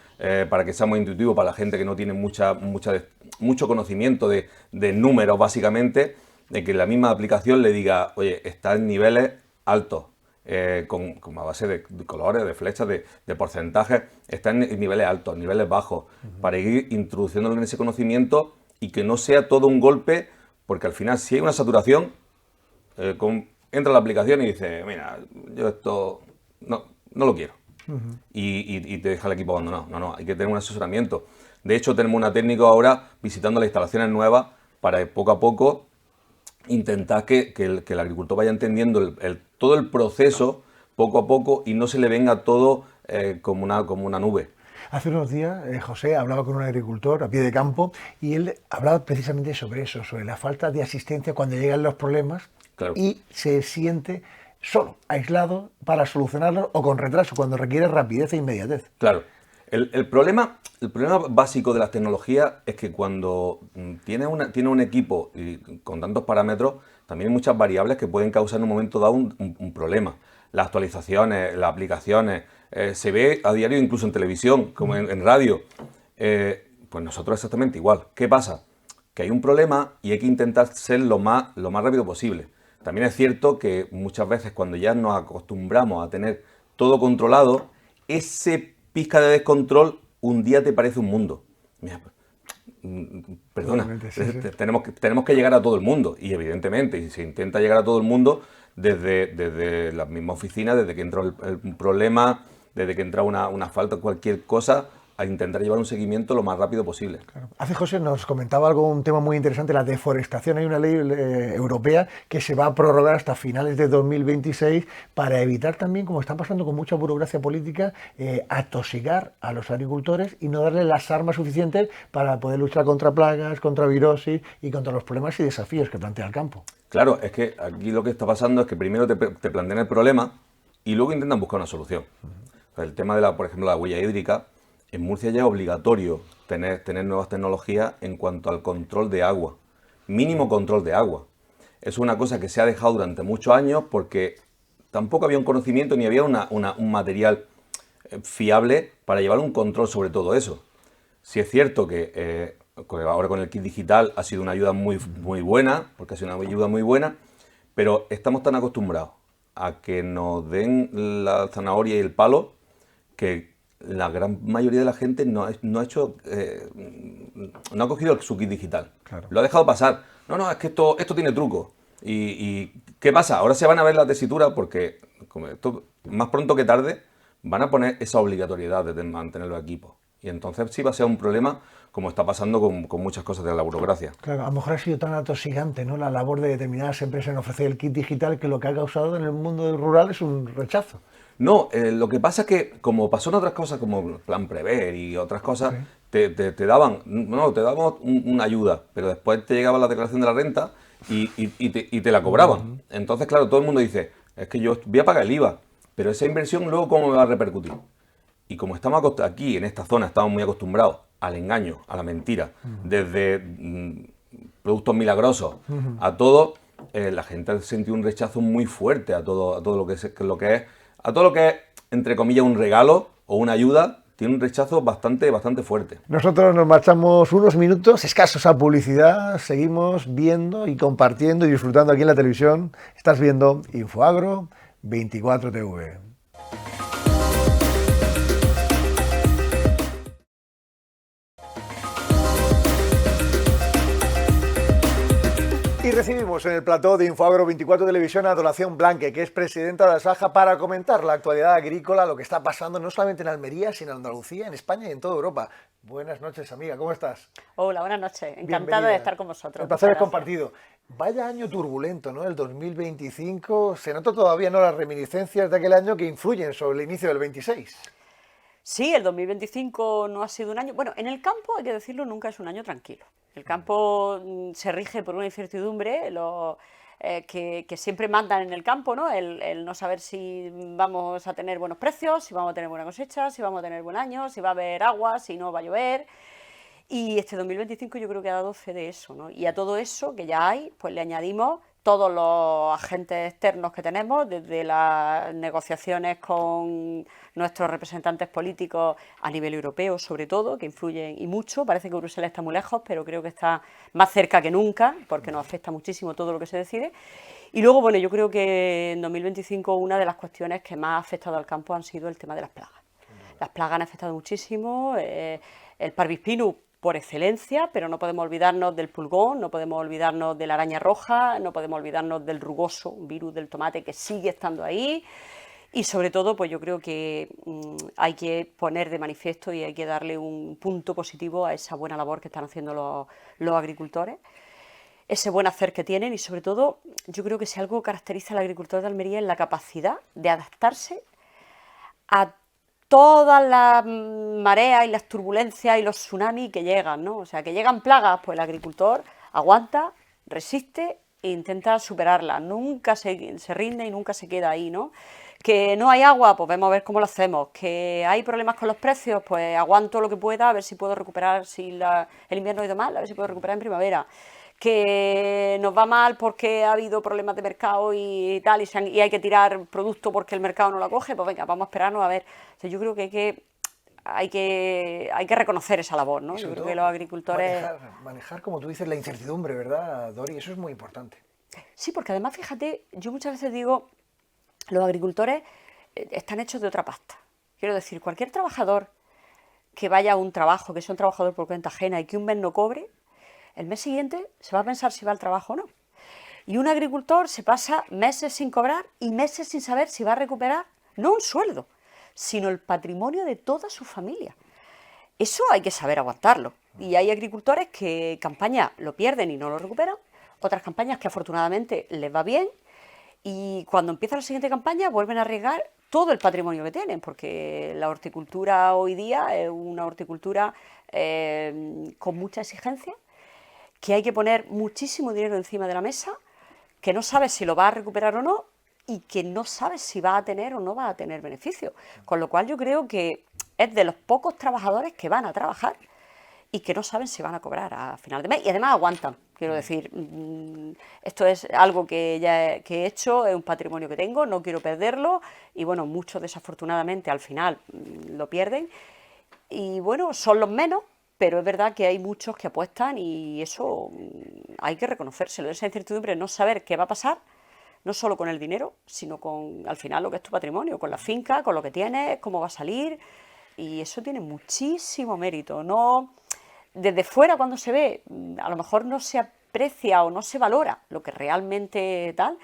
para que sea muy intuitivo para la gente que no tiene mucho conocimiento de números, básicamente, de que la misma aplicación le diga, oye, está en niveles altos, con a base de colores, de flechas, de porcentajes, está en niveles altos, niveles bajos, para ir introduciéndolo en ese conocimiento y que no sea todo un golpe, porque al final, si hay una saturación, entra a la aplicación y dice, mira, yo esto no lo quiero. Y te deja el equipo abandonado. No, hay que tener un asesoramiento. De hecho, tenemos una técnica ahora visitando las instalaciones nuevas para poco a poco intentar que el agricultor vaya entendiendo todo el proceso poco a poco y no se le venga todo como una nube. Hace unos días, José hablaba con un agricultor a pie de campo y él hablaba precisamente sobre eso, sobre la falta de asistencia cuando llegan los problemas. Claro. Y se siente solo, aislado para solucionarlo o con retraso, cuando requiere rapidez e inmediatez. Claro. El problema básico de las tecnologías es que cuando tiene un equipo con tantos parámetros, también hay muchas variables que pueden causar en un momento dado un problema. Las actualizaciones, las aplicaciones, se ve a diario incluso en televisión, como en radio. Pues nosotros exactamente igual. ¿Qué pasa? Que hay un problema y hay que intentar ser lo más rápido posible. También es cierto que muchas veces cuando ya nos acostumbramos a tener todo controlado, ese pizca de descontrol un día te parece un mundo. Mira, perdona, Sí. tenemos que llegar a todo el mundo y evidentemente se intenta llegar a todo el mundo desde la misma oficina, desde que entra el problema, desde que entra una falta, cualquier cosa, a intentar llevar un seguimiento lo más rápido posible. Claro. Hace José nos comentaba un tema muy interesante, la deforestación. Hay una ley europea que se va a prorrogar hasta finales de 2026 para evitar también, como está pasando con mucha burocracia política, atosigar a los agricultores y no darles las armas suficientes para poder luchar contra plagas, contra virosis y contra los problemas y desafíos que plantea el campo. Claro, es que aquí lo que está pasando es que primero te plantean el problema y luego intentan buscar una solución. El tema de por ejemplo, la huella hídrica. En Murcia ya es obligatorio tener nuevas tecnologías en cuanto al control de agua, mínimo control de agua. Es una cosa que se ha dejado durante muchos años porque tampoco había un conocimiento ni había un material fiable para llevar un control sobre todo eso. Sí es cierto que ahora con el kit digital ha sido una ayuda muy buena, porque ha sido una ayuda muy buena, pero estamos tan acostumbrados a que nos den la zanahoria y el palo que la gran mayoría de la gente no ha cogido su kit digital. Claro. Lo ha dejado pasar. No, es que esto tiene truco. ¿Y qué pasa? Ahora se van a ver la tesitura porque más pronto que tarde van a poner esa obligatoriedad de mantener los equipos. Y entonces sí va a ser un problema como está pasando con muchas cosas de la burocracia. Claro, a lo mejor ha sido tan atosigante, ¿no?, la labor de determinadas empresas en ofrecer el kit digital, que lo que ha causado en el mundo rural es un rechazo. No, lo que pasa es que como pasó en otras cosas como Plan Prever y otras cosas, te daban una ayuda, pero después te llegaba la declaración de la renta y te la cobraban. Entonces, claro, todo el mundo dice, es que yo voy a pagar el IVA, pero esa inversión luego ¿cómo me va a repercutir? Y como estamos aquí en esta zona, estamos muy acostumbrados al engaño, a la mentira, desde productos milagrosos a todo, la gente ha sentido un rechazo muy fuerte a todo lo que es, a todo lo que es, entre comillas, un regalo o una ayuda, tiene un rechazo bastante fuerte. Nosotros nos marchamos unos minutos escasos a publicidad, seguimos viendo y compartiendo y disfrutando aquí en la televisión. Estás viendo Infoagro 24 TV. Y recibimos en el plató de Infoagro 24 Televisión a Donación Blanque, que es presidenta de Asaja, para comentar la actualidad agrícola, lo que está pasando no solamente en Almería, sino en Andalucía, en España y en toda Europa. Buenas noches, amiga, ¿cómo estás? Hola, buenas noches. Encantada Bienvenida. de estar con vosotros. El placer es Muchas compartido. Vaya año turbulento, ¿no? El 2025. Se nota todavía, ¿no?, las reminiscencias de aquel año que influyen sobre el inicio del 26. Sí, el 2025 no ha sido un año... Bueno, en el campo, hay que decirlo, nunca es un año tranquilo. El campo se rige por una incertidumbre, que siempre mandan en el campo, ¿no? El no saber si vamos a tener buenos precios, si vamos a tener buena cosecha, si vamos a tener buen año, si va a haber agua, si no va a llover. Y este 2025 yo creo que ha dado fe de eso, ¿no? Y a todo eso que ya hay, pues le añadimos todos los agentes externos que tenemos, desde las negociaciones con nuestros representantes políticos a nivel europeo, sobre todo, que influyen y mucho. Parece que Bruselas está muy lejos, pero creo que está más cerca que nunca, porque nos afecta muchísimo todo lo que se decide. Y luego, bueno, yo creo que en 2025 una de las cuestiones que más ha afectado al campo han sido el tema de las plagas. Las plagas han afectado muchísimo, el Parvis pinus por excelencia, pero no podemos olvidarnos del pulgón, no podemos olvidarnos de la araña roja, no podemos olvidarnos del rugoso, un virus del tomate que sigue estando ahí. Y sobre todo, pues yo creo que hay que poner de manifiesto y hay que darle un punto positivo a esa buena labor que están haciendo los agricultores, ese buen hacer que tienen, y sobre todo, yo creo que si algo caracteriza al agricultor de Almería es la capacidad de adaptarse a todas las mareas y las turbulencias y los tsunamis que llegan, ¿no? O sea, que llegan plagas, pues el agricultor aguanta, resiste e intenta superarlas, nunca se rinde y nunca se queda ahí, ¿no? Que no hay agua, pues vemos a ver cómo lo hacemos. Que hay problemas con los precios, pues aguanto lo que pueda, a ver si puedo recuperar, si el invierno ha ido mal, a ver si puedo recuperar en primavera. Que nos va mal porque ha habido problemas de mercado y tal, y hay que tirar producto porque el mercado no lo acoge, pues venga, vamos a esperarnos a ver. O sea, yo creo que hay que reconocer esa labor, ¿no? Yo creo que los agricultores... Manejar, como tú dices, la incertidumbre, ¿verdad, Dori? Eso es muy importante. Sí, porque además, fíjate, yo muchas veces digo, los agricultores están hechos de otra pasta. Quiero decir, cualquier trabajador que vaya a un trabajo, que sea un trabajador por cuenta ajena y que un mes no cobre, el mes siguiente se va a pensar si va al trabajo o no. Y un agricultor se pasa meses sin cobrar y meses sin saber si va a recuperar no un sueldo, sino el patrimonio de toda su familia. Eso hay que saber aguantarlo. Y hay agricultores que campañas lo pierden y no lo recuperan, otras campañas que afortunadamente les va bien, y cuando empieza la siguiente campaña vuelven a arriesgar todo el patrimonio que tienen, porque la horticultura hoy día es una horticultura con mucha exigencia, que hay que poner muchísimo dinero encima de la mesa, que no sabes si lo va a recuperar o no, y que no sabes si va a tener o no va a tener beneficio. Con lo cual yo creo que es de los pocos trabajadores que van a trabajar y que no saben si van a cobrar a final de mes, y además aguantan. Quiero decir, esto es algo que ya que he hecho, es un patrimonio que tengo, no quiero perderlo, y bueno, muchos desafortunadamente al final lo pierden, y bueno, son los menos, pero es verdad que hay muchos que apuestan y eso hay que reconocérselo, esa incertidumbre, no saber qué va a pasar, no solo con el dinero, sino con al final lo que es tu patrimonio, con la finca, con lo que tienes, cómo va a salir, y eso tiene muchísimo mérito. No, desde fuera cuando se ve, a lo mejor no se aprecia o no se valora lo que realmente tal,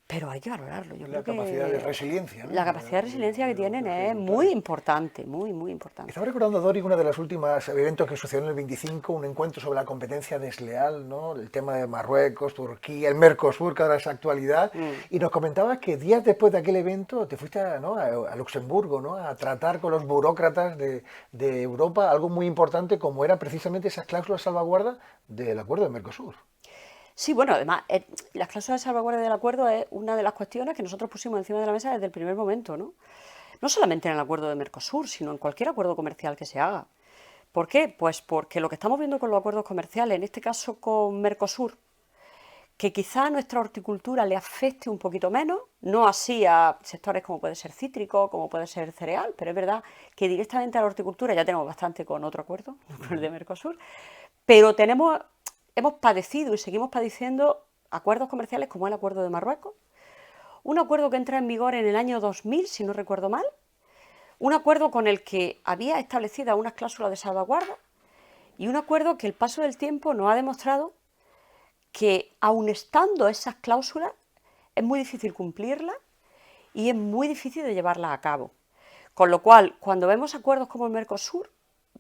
pero hay que valorarlo. Yo La creo capacidad que de resiliencia, ¿no? la capacidad de resiliencia que tienen es muy importante, muy, muy importante. Estaba recordando, Dori, uno de los últimos eventos que sucedió en el 25, un encuentro sobre la competencia desleal, ¿no? El tema de Marruecos, Turquía, el Mercosur, que ahora es actualidad, y nos comentabas que días después de aquel evento te fuiste a Luxemburgo, ¿no? A tratar con los burócratas de Europa algo muy importante como eran precisamente esas cláusulas salvaguarda del acuerdo de Mercosur. Sí, bueno, además, las cláusulas de salvaguardia del acuerdo es una de las cuestiones que nosotros pusimos encima de la mesa desde el primer momento, ¿no? No solamente en el acuerdo de Mercosur, sino en cualquier acuerdo comercial que se haga. ¿Por qué? Pues porque lo que estamos viendo con los acuerdos comerciales, en este caso con Mercosur, que quizá a nuestra horticultura le afecte un poquito menos, no así a sectores como puede ser cítrico, como puede ser cereal, pero es verdad que directamente a la horticultura ya tenemos bastante con otro acuerdo, con el de Mercosur, pero hemos padecido y seguimos padeciendo acuerdos comerciales como el acuerdo de Marruecos, un acuerdo que entra en vigor en el año 2000, si no recuerdo mal, un acuerdo con el que había establecidas unas cláusulas de salvaguarda y un acuerdo que el paso del tiempo nos ha demostrado que, aun estando esas cláusulas, es muy difícil cumplirlas y es muy difícil de llevarlas a cabo. Con lo cual, cuando vemos acuerdos como el Mercosur,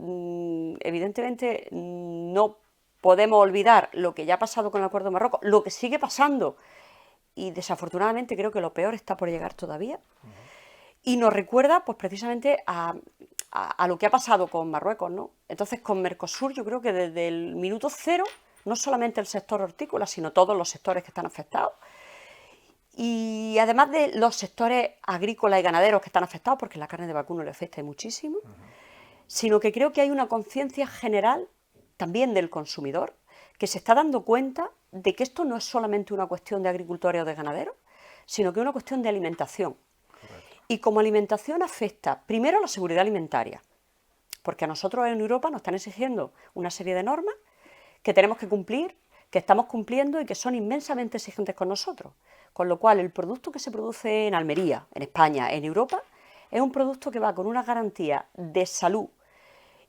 evidentemente no podemos olvidar lo que ya ha pasado con el acuerdo de Marruecos, lo que sigue pasando, y desafortunadamente creo que lo peor está por llegar todavía, y nos recuerda pues precisamente a a lo que ha pasado con Marruecos, ¿no? Entonces, con Mercosur yo creo que desde el minuto cero, no solamente el sector hortícola, sino todos los sectores que están afectados, y además de los sectores agrícolas y ganaderos que están afectados, porque la carne de vacuno le afecta muchísimo, sino que creo que hay una conciencia general también del consumidor, que se está dando cuenta de que esto no es solamente una cuestión de agricultores o de ganaderos, sino que es una cuestión de alimentación. Y como alimentación afecta primero a la seguridad alimentaria, porque a nosotros en Europa nos están exigiendo una serie de normas que tenemos que cumplir, que estamos cumpliendo y que son inmensamente exigentes con nosotros. Con lo cual, el producto que se produce en Almería, en España, en Europa, es un producto que va con una garantía de salud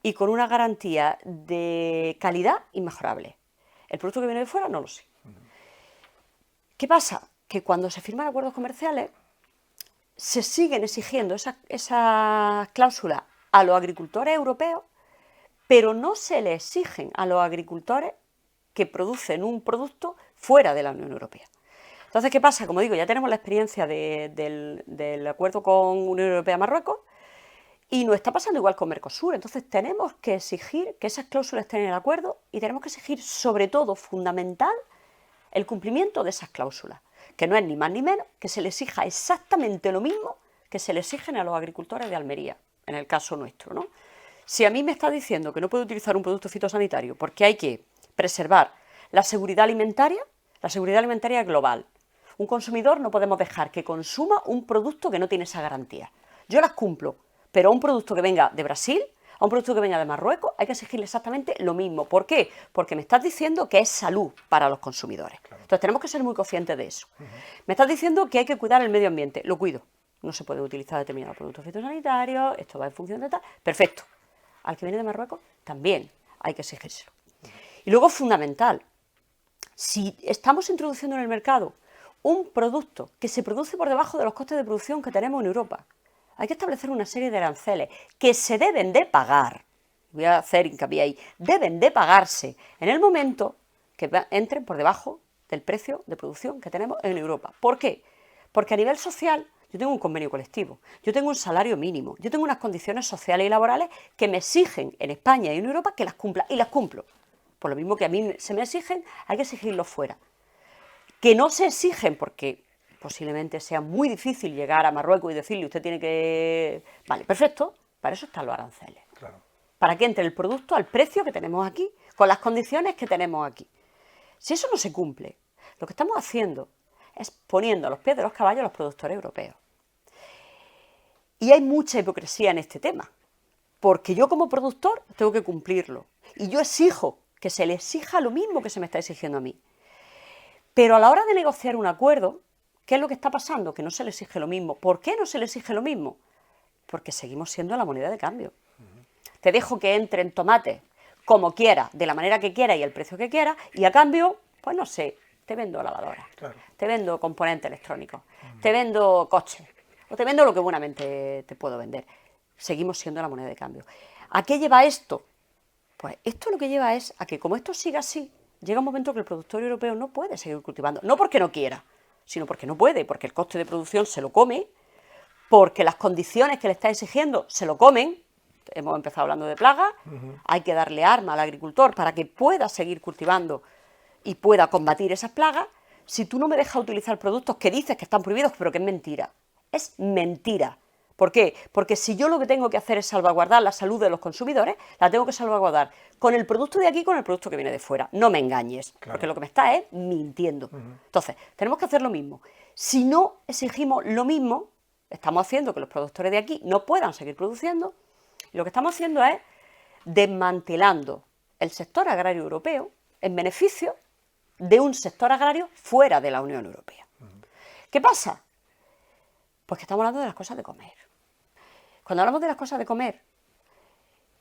y con una garantía de calidad inmejorable. El producto que viene de fuera no lo sé. ¿Qué pasa? Que cuando se firman acuerdos comerciales se siguen exigiendo esas cláusulas a los agricultores europeos, pero no se le exigen a los agricultores que producen un producto fuera de la Unión Europea. Entonces, ¿qué pasa? Como digo, ya tenemos la experiencia del acuerdo con Unión Europea-Marruecos y nos está pasando igual con Mercosur. Entonces, tenemos que exigir que esas cláusulas estén en el acuerdo y tenemos que exigir, sobre todo, fundamental, el cumplimiento de esas cláusulas, que no es ni más ni menos que se le exija exactamente lo mismo que se le exigen a los agricultores de Almería, en el caso nuestro, ¿no? Si a mí me está diciendo que no puedo utilizar un producto fitosanitario porque hay que preservar la seguridad alimentaria es global. Un consumidor no podemos dejar que consuma un producto que no tiene esa garantía. Yo las cumplo, pero a un producto que venga de Brasil, a un producto que venga de Marruecos, hay que exigirle exactamente lo mismo. ¿Por qué? Porque me estás diciendo que es salud para los consumidores. Claro. Entonces tenemos que ser muy conscientes de eso. Me estás diciendo que hay que cuidar el medio ambiente. Lo cuido. No se puede utilizar determinados productos fitosanitarios, esto va en función de tal. Perfecto. Al que viene de Marruecos también hay que exigírselo. Y luego, fundamental, si estamos introduciendo en el mercado un producto que se produce por debajo de los costes de producción que tenemos en Europa, hay que establecer una serie de aranceles que se deben de pagar, voy a hacer hincapié ahí, deben de pagarse en el momento que entren por debajo del precio de producción que tenemos en Europa. ¿Por qué? Porque a nivel social yo tengo un convenio colectivo, yo tengo un salario mínimo, yo tengo unas condiciones sociales y laborales que me exigen en España y en Europa que las cumpla, y las cumplo. Por lo mismo que a mí se me exigen, hay que exigirlos fuera. Que no se exigen porque posiblemente sea muy difícil llegar a Marruecos y decirle usted tiene que... Vale, perfecto, para eso están los aranceles. Claro. Para que entre el producto al precio que tenemos aquí, con las condiciones que tenemos aquí. Si eso no se cumple, lo que estamos haciendo es poniendo a los pies de los caballos a los productores europeos. Y hay mucha hipocresía en este tema, porque yo como productor tengo que cumplirlo. Y yo exijo que se le exija lo mismo que se me está exigiendo a mí. Pero a la hora de negociar un acuerdo, ¿qué es lo que está pasando? Que no se le exige lo mismo. ¿Por qué no se le exige lo mismo? Porque seguimos siendo la moneda de cambio. Te dejo que entren tomates como quiera, de la manera que quiera y el precio que quiera, y a cambio, pues no sé, te vendo lavadoras, claro, te vendo componentes electrónicos, te vendo coches, o te vendo lo que buenamente te puedo vender. Seguimos siendo la moneda de cambio. ¿A qué lleva esto? Pues esto lo que lleva es a que, como esto siga así, llega un momento que el productor europeo no puede seguir cultivando, no porque no quiera, sino porque no puede, porque el coste de producción se lo come, porque las condiciones que le está exigiendo se lo comen. Hemos empezado hablando de plagas, hay que darle arma al agricultor para que pueda seguir cultivando y pueda combatir esas plagas. Si tú no me dejas utilizar productos que dices que están prohibidos, pero que es mentira, es mentira. ¿Por qué? Porque si yo lo que tengo que hacer es salvaguardar la salud de los consumidores, la tengo que salvaguardar con el producto de aquí, con el producto que viene de fuera. No me engañes, claro, porque lo que me está es mintiendo. Entonces, tenemos que hacer lo mismo. Si no exigimos lo mismo, estamos haciendo que los productores de aquí no puedan seguir produciendo, y lo que estamos haciendo es desmantelando el sector agrario europeo en beneficio de un sector agrario fuera de la Unión Europea. ¿Qué pasa? Pues que estamos hablando de las cosas de comer. Cuando hablamos de las cosas de comer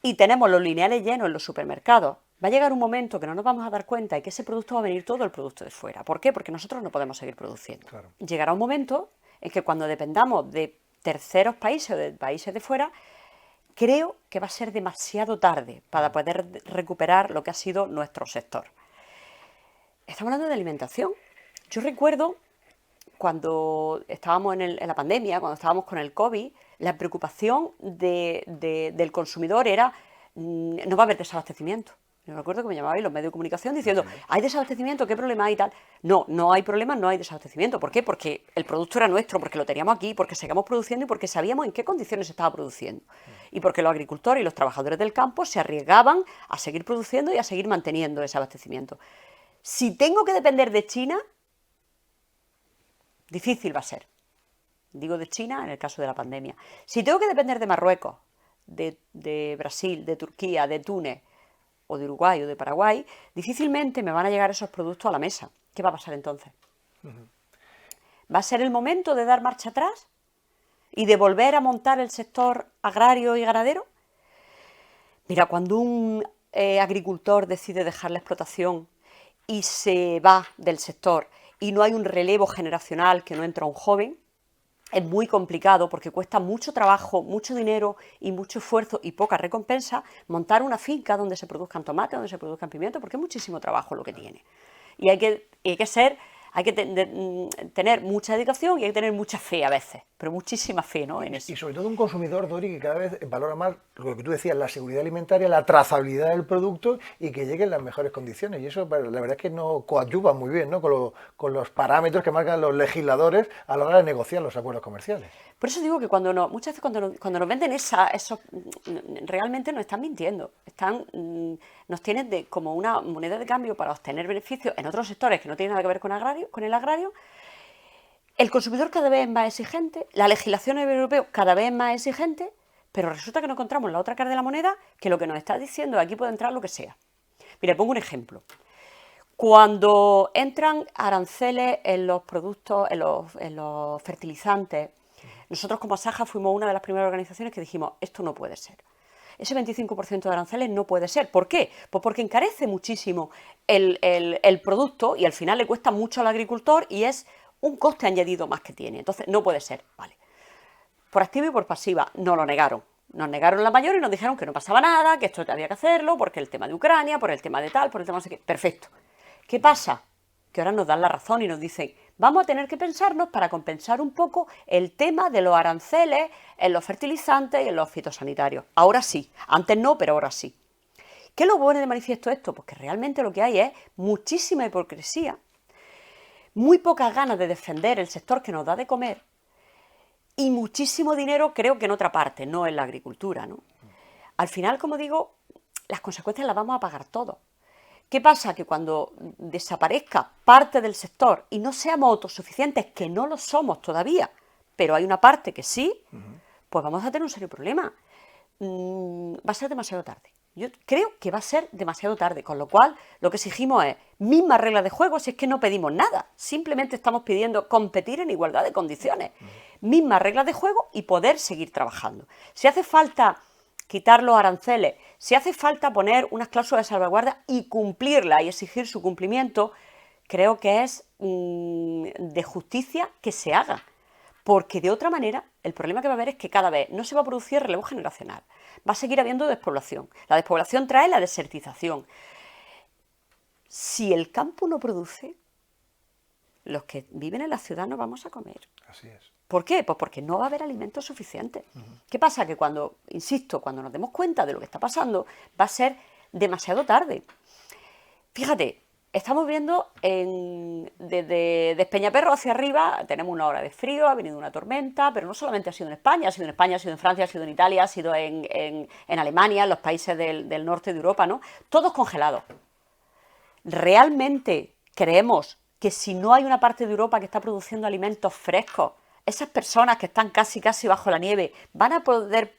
y tenemos los lineales llenos en los supermercados, va a llegar un momento que no nos vamos a dar cuenta de que ese producto va a venir todo el producto de fuera. ¿Por qué? Porque nosotros no podemos seguir produciendo. Claro. Llegará un momento en que cuando dependamos de terceros países o de países de fuera, creo que va a ser demasiado tarde para poder recuperar lo que ha sido nuestro sector. Estamos hablando de alimentación. Yo recuerdo cuando estábamos en la pandemia, cuando estábamos con el COVID, la preocupación del consumidor era no va a haber desabastecimiento. Yo recuerdo que me llamaban los medios de comunicación diciendo, ¿hay desabastecimiento? ¿Qué problema hay y tal? No, no hay problema, no hay desabastecimiento. ¿Por qué? Porque el producto era nuestro, porque lo teníamos aquí, porque seguíamos produciendo y porque sabíamos en qué condiciones se estaba produciendo. Y porque los agricultores y los trabajadores del campo se arriesgaban a seguir produciendo y a seguir manteniendo ese abastecimiento. Si tengo que depender de China, difícil va a ser. Digo de China en el caso de la pandemia. Si tengo que depender de Marruecos, de Brasil, de Turquía, de Túnez, o de Uruguay o de Paraguay, difícilmente me van a llegar esos productos a la mesa. ¿Qué va a pasar entonces? ¿Va a ser el momento de dar marcha atrás y de volver a montar el sector agrario y ganadero? Mira, cuando un agricultor decide dejar la explotación y se va del sector y no hay un relevo generacional, que no entra un joven, es muy complicado porque cuesta mucho trabajo, mucho dinero y mucho esfuerzo y poca recompensa montar una finca donde se produzcan tomates, donde se produzcan pimientos, porque es muchísimo trabajo lo que tiene. Y hay que tener mucha dedicación y hay que tener mucha fe a veces, pero muchísima fe, ¿no? En eso. Y sobre todo un consumidor, Dori, que cada vez valora más lo que tú decías, la seguridad alimentaria, la trazabilidad del producto y que llegue en las mejores condiciones. Y eso, la verdad es que no coadyuva muy bien, ¿no? Con los parámetros que marcan los legisladores a la hora de negociar los acuerdos comerciales. Por eso digo que muchas veces cuando nos venden eso, realmente nos están mintiendo. Nos tienen como una moneda de cambio para obtener beneficios en otros sectores que no tienen nada que ver con el agrario. El consumidor cada vez es más exigente, la legislación europea cada vez es más exigente, pero resulta que no encontramos la otra cara de la moneda, que lo que nos está diciendo aquí puede entrar lo que sea. Mira, pongo un ejemplo. Cuando entran aranceles en los productos, en los fertilizantes, nosotros como Asaja fuimos una de las primeras organizaciones que dijimos, esto no puede ser. Ese 25% de aranceles no puede ser. ¿Por qué? Pues porque encarece muchísimo el producto y al final le cuesta mucho al agricultor y es un coste añadido más que tiene. Entonces, no puede ser. Vale. Por activa y por pasiva, nos lo negaron. Nos negaron la mayor y nos dijeron que no pasaba nada, que esto había que hacerlo, porque el tema de Ucrania, por el tema de tal, por el tema no sé qué. Perfecto. ¿Qué pasa? Que ahora nos dan la razón y nos dicen, vamos a tener que pensarnos para compensar un poco el tema de los aranceles en los fertilizantes y en los fitosanitarios. Ahora sí, antes no, pero ahora sí. ¿Qué lo pone de manifiesto esto? Pues que realmente lo que hay es muchísima hipocresía, muy pocas ganas de defender el sector que nos da de comer y muchísimo dinero creo que en otra parte, no en la agricultura, ¿no? Al final, como digo, las consecuencias las vamos a pagar todos. ¿Qué pasa? Que cuando desaparezca parte del sector y no seamos autosuficientes, que no lo somos todavía, pero hay una parte que sí, pues vamos a tener un serio problema. Va a ser demasiado tarde. Yo creo que va a ser demasiado tarde, con lo cual lo que exigimos es mismas reglas de juego, si es que no pedimos nada, simplemente estamos pidiendo competir en igualdad de condiciones, mismas reglas de juego y poder seguir trabajando. Si hace falta quitar los aranceles, si hace falta poner unas cláusulas de salvaguardia y cumplirlas y exigir su cumplimiento, creo que es de justicia que se haga. Porque de otra manera, el problema que va a haber es que cada vez no se va a producir relevo generacional. Va a seguir habiendo despoblación. La despoblación trae la desertización. Si el campo no produce, los que viven en la ciudad no vamos a comer. Así es. ¿Por qué? Pues porque no va a haber alimentos suficientes. ¿Qué pasa? Que cuando nos demos cuenta de lo que está pasando, va a ser demasiado tarde. Fíjate, estamos viendo desde Despeñaperro hacia arriba, tenemos una hora de frío, ha venido una tormenta, pero no solamente ha sido en España, ha sido en Francia, ha sido en Italia, ha sido en Alemania, en los países del norte de Europa, ¿no? Todos congelados. ¿Realmente creemos que si no hay una parte de Europa que está produciendo alimentos frescos, esas personas que están casi bajo la nieve van a poder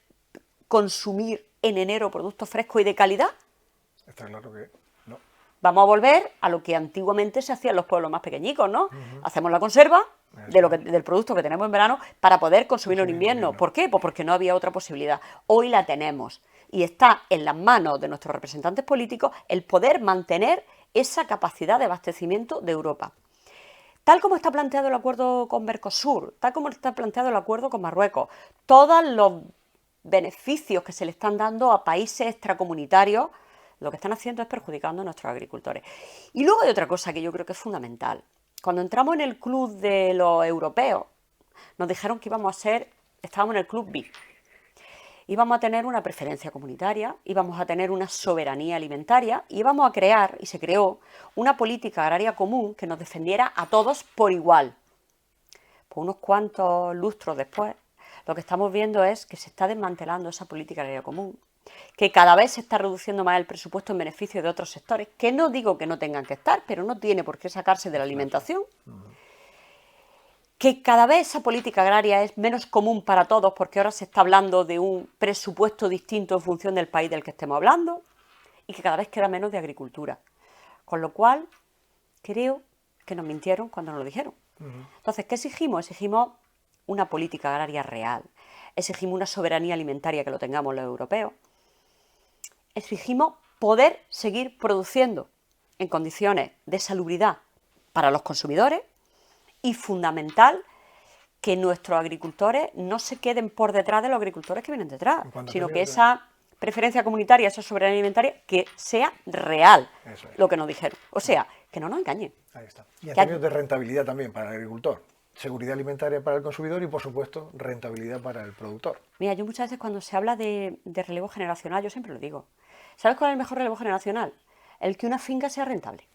consumir en enero productos frescos y de calidad? Está claro que no. Vamos a volver a lo que antiguamente se hacía en los pueblos más pequeñicos, ¿no? Hacemos la conserva del producto que tenemos en verano para poder consumirlo en invierno. ¿Por qué? Pues porque no había otra posibilidad. Hoy la tenemos y está en las manos de nuestros representantes políticos el poder mantener esa capacidad de abastecimiento de Europa. Tal como está planteado el acuerdo con Mercosur, tal como está planteado el acuerdo con Marruecos, todos los beneficios que se le están dando a países extracomunitarios, lo que están haciendo es perjudicando a nuestros agricultores. Y luego hay otra cosa que yo creo que es fundamental. cuando entramos en el club de los europeos, nos dijeron que estábamos en el club VIP. Íbamos a tener una preferencia comunitaria, íbamos a tener una soberanía alimentaria, íbamos a crear, y se creó, una política agraria común que nos defendiera a todos por igual. Pues unos cuantos lustros después, lo que estamos viendo es que se está desmantelando esa política agraria común, que cada vez se está reduciendo más el presupuesto en beneficio de otros sectores, que no digo que no tengan que estar, pero no tiene por qué sacarse de la alimentación. Que cada vez esa política agraria es menos común para todos porque ahora se está hablando de un presupuesto distinto en función del país del que estemos hablando y que cada vez queda menos de agricultura. Con lo cual, creo que nos mintieron cuando nos lo dijeron. Entonces, ¿qué exigimos? Exigimos una política agraria real, exigimos una soberanía alimentaria que lo tengamos los europeos, exigimos poder seguir produciendo en condiciones de salubridad para los consumidores y fundamental que nuestros agricultores no se queden por detrás de los agricultores que vienen detrás, sino que esa preferencia comunitaria, esa soberanía alimentaria, que sea real, lo que nos dijeron. O sea, que no nos engañen. Ahí está. Y en términos de rentabilidad también para el agricultor. Seguridad alimentaria para el consumidor y, por supuesto, rentabilidad para el productor. Mira, yo muchas veces cuando se habla de relevo generacional, yo siempre lo digo. ¿Sabes cuál es el mejor relevo generacional? El que una finca sea rentable.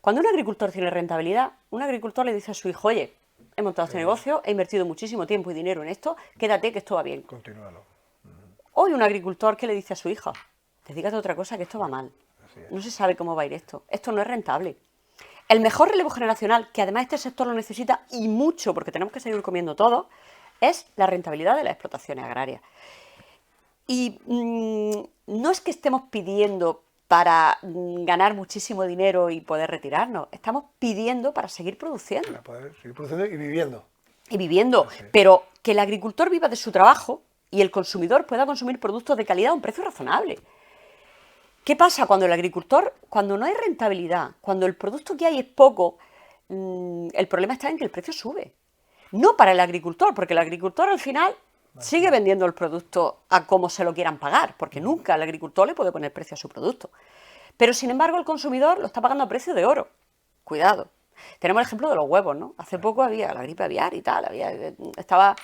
Cuando un agricultor tiene rentabilidad, un agricultor le dice a su hijo, oye, he montado este negocio, he invertido muchísimo tiempo y dinero en esto, quédate que esto va bien. Continúalo. Hoy un agricultor que le dice a su hija, dedícate a otra cosa que esto va mal. No se sabe cómo va a ir esto. Esto no es rentable. El mejor relevo generacional, que además este sector lo necesita y mucho, porque tenemos que seguir comiendo todo, es la rentabilidad de las explotaciones agrarias. Y no es que estemos pidiendo para ganar muchísimo dinero y poder retirarnos. Estamos pidiendo para seguir produciendo. Para poder seguir produciendo y viviendo. Y viviendo, pero que el agricultor viva de su trabajo y el consumidor pueda consumir productos de calidad a un precio razonable. ¿Qué pasa cuando el agricultor, cuando no hay rentabilidad, cuando el producto que hay es poco, el problema está en que el precio sube? No para el agricultor, porque el agricultor al final sigue vendiendo el producto a como se lo quieran pagar, porque nunca el agricultor le puede poner precio a su producto. Pero, sin embargo, el consumidor lo está pagando a precio de oro. Cuidado. Tenemos el ejemplo de los huevos, ¿no? Hace poco había la gripe aviar y tal, estaba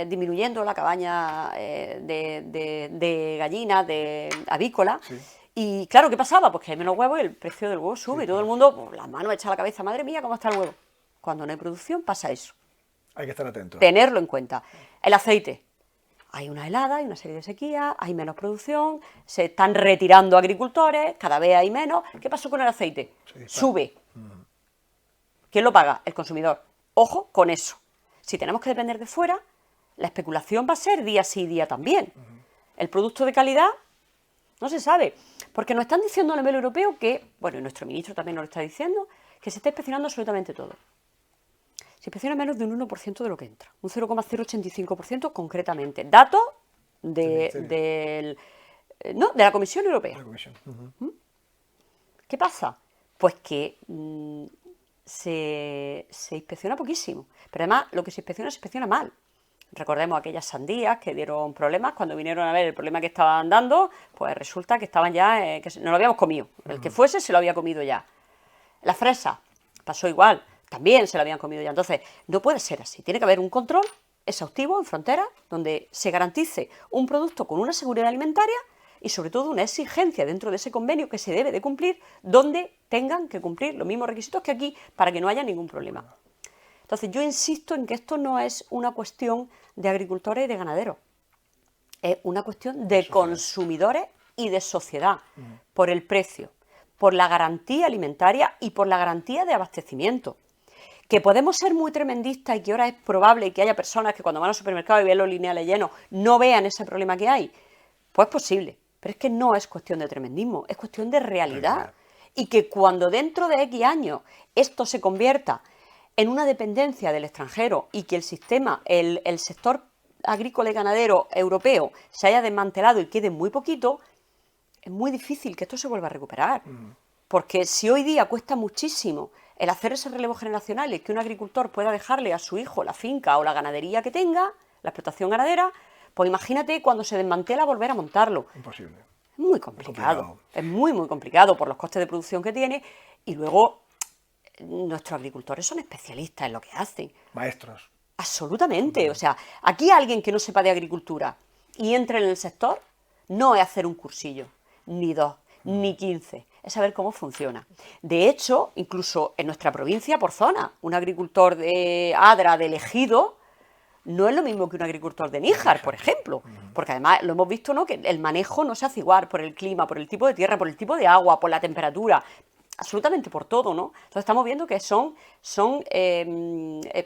disminuyendo la cabaña de gallinas, de avícola. Sí. Y claro, ¿qué pasaba? Pues que hay menos huevos y el precio del huevo sube, y todo el mundo, pues, las manos echa a la cabeza, madre mía, ¿cómo está el huevo? Cuando no hay producción pasa eso. Hay que estar atento. Tenerlo en cuenta. El aceite. Hay una helada, hay una serie de sequías, hay menos producción, se están retirando agricultores, cada vez hay menos. ¿Qué pasó con el aceite? Sube. ¿Quién lo paga? El consumidor. Ojo con eso. Si tenemos que depender de fuera, la especulación va a ser día sí, día también. El producto de calidad no se sabe, porque nos están diciendo a nivel europeo que, bueno, y nuestro ministro también nos lo está diciendo, que se está inspeccionando absolutamente todo. Se inspecciona menos de un 1% de lo que entra, un 0,085% concretamente. Datos de la Comisión Europea. ¿Qué pasa? Pues que se inspecciona poquísimo, pero además lo que se inspecciona mal. Recordemos aquellas sandías que dieron problemas, cuando vinieron a ver el problema que estaban dando, pues resulta que estaban ya, que nos lo habíamos comido. El que fuese se lo había comido ya. La fresa pasó igual. También se lo habían comido ya. Entonces, no puede ser así. Tiene que haber un control exhaustivo en fronteras donde se garantice un producto con una seguridad alimentaria y, sobre todo, una exigencia dentro de ese convenio que se debe de cumplir, donde tengan que cumplir los mismos requisitos que aquí para que no haya ningún problema. Entonces, yo insisto en que esto no es una cuestión de agricultores y de ganaderos. Es una cuestión de consumidores y de sociedad, por el precio, por la garantía alimentaria y por la garantía de abastecimiento. Que podemos ser muy tremendistas y que ahora es probable que haya personas que cuando van al supermercado y ven los lineales llenos no vean ese problema que hay. Pues es posible, pero es que no es cuestión de tremendismo, es cuestión de realidad. Y que cuando dentro de X años esto se convierta en una dependencia del extranjero y que el sistema, el sector agrícola y ganadero europeo se haya desmantelado y quede muy poquito, es muy difícil que esto se vuelva a recuperar. Porque si hoy día cuesta muchísimo el hacer ese relevo generacional y que un agricultor pueda dejarle a su hijo la finca o la ganadería que tenga, la explotación ganadera, pues imagínate cuando se desmantela volver a montarlo. Imposible. Es muy complicado. Es muy, muy complicado por los costes de producción que tiene y luego nuestros agricultores son especialistas en lo que hacen. Maestros. Absolutamente. O sea, aquí alguien que no sepa de agricultura y entre en el sector, no es hacer un cursillo, ni 2, ni 15, es saber cómo funciona. De hecho, incluso en nuestra provincia, por zona, un agricultor de Adra, de Ejido, no es lo mismo que un agricultor de Níjar, por ejemplo, porque además lo hemos visto, ¿no?, que el manejo no se hace igual por el clima, por el tipo de tierra, por el tipo de agua, por la temperatura, absolutamente por todo, ¿no? Entonces estamos viendo que son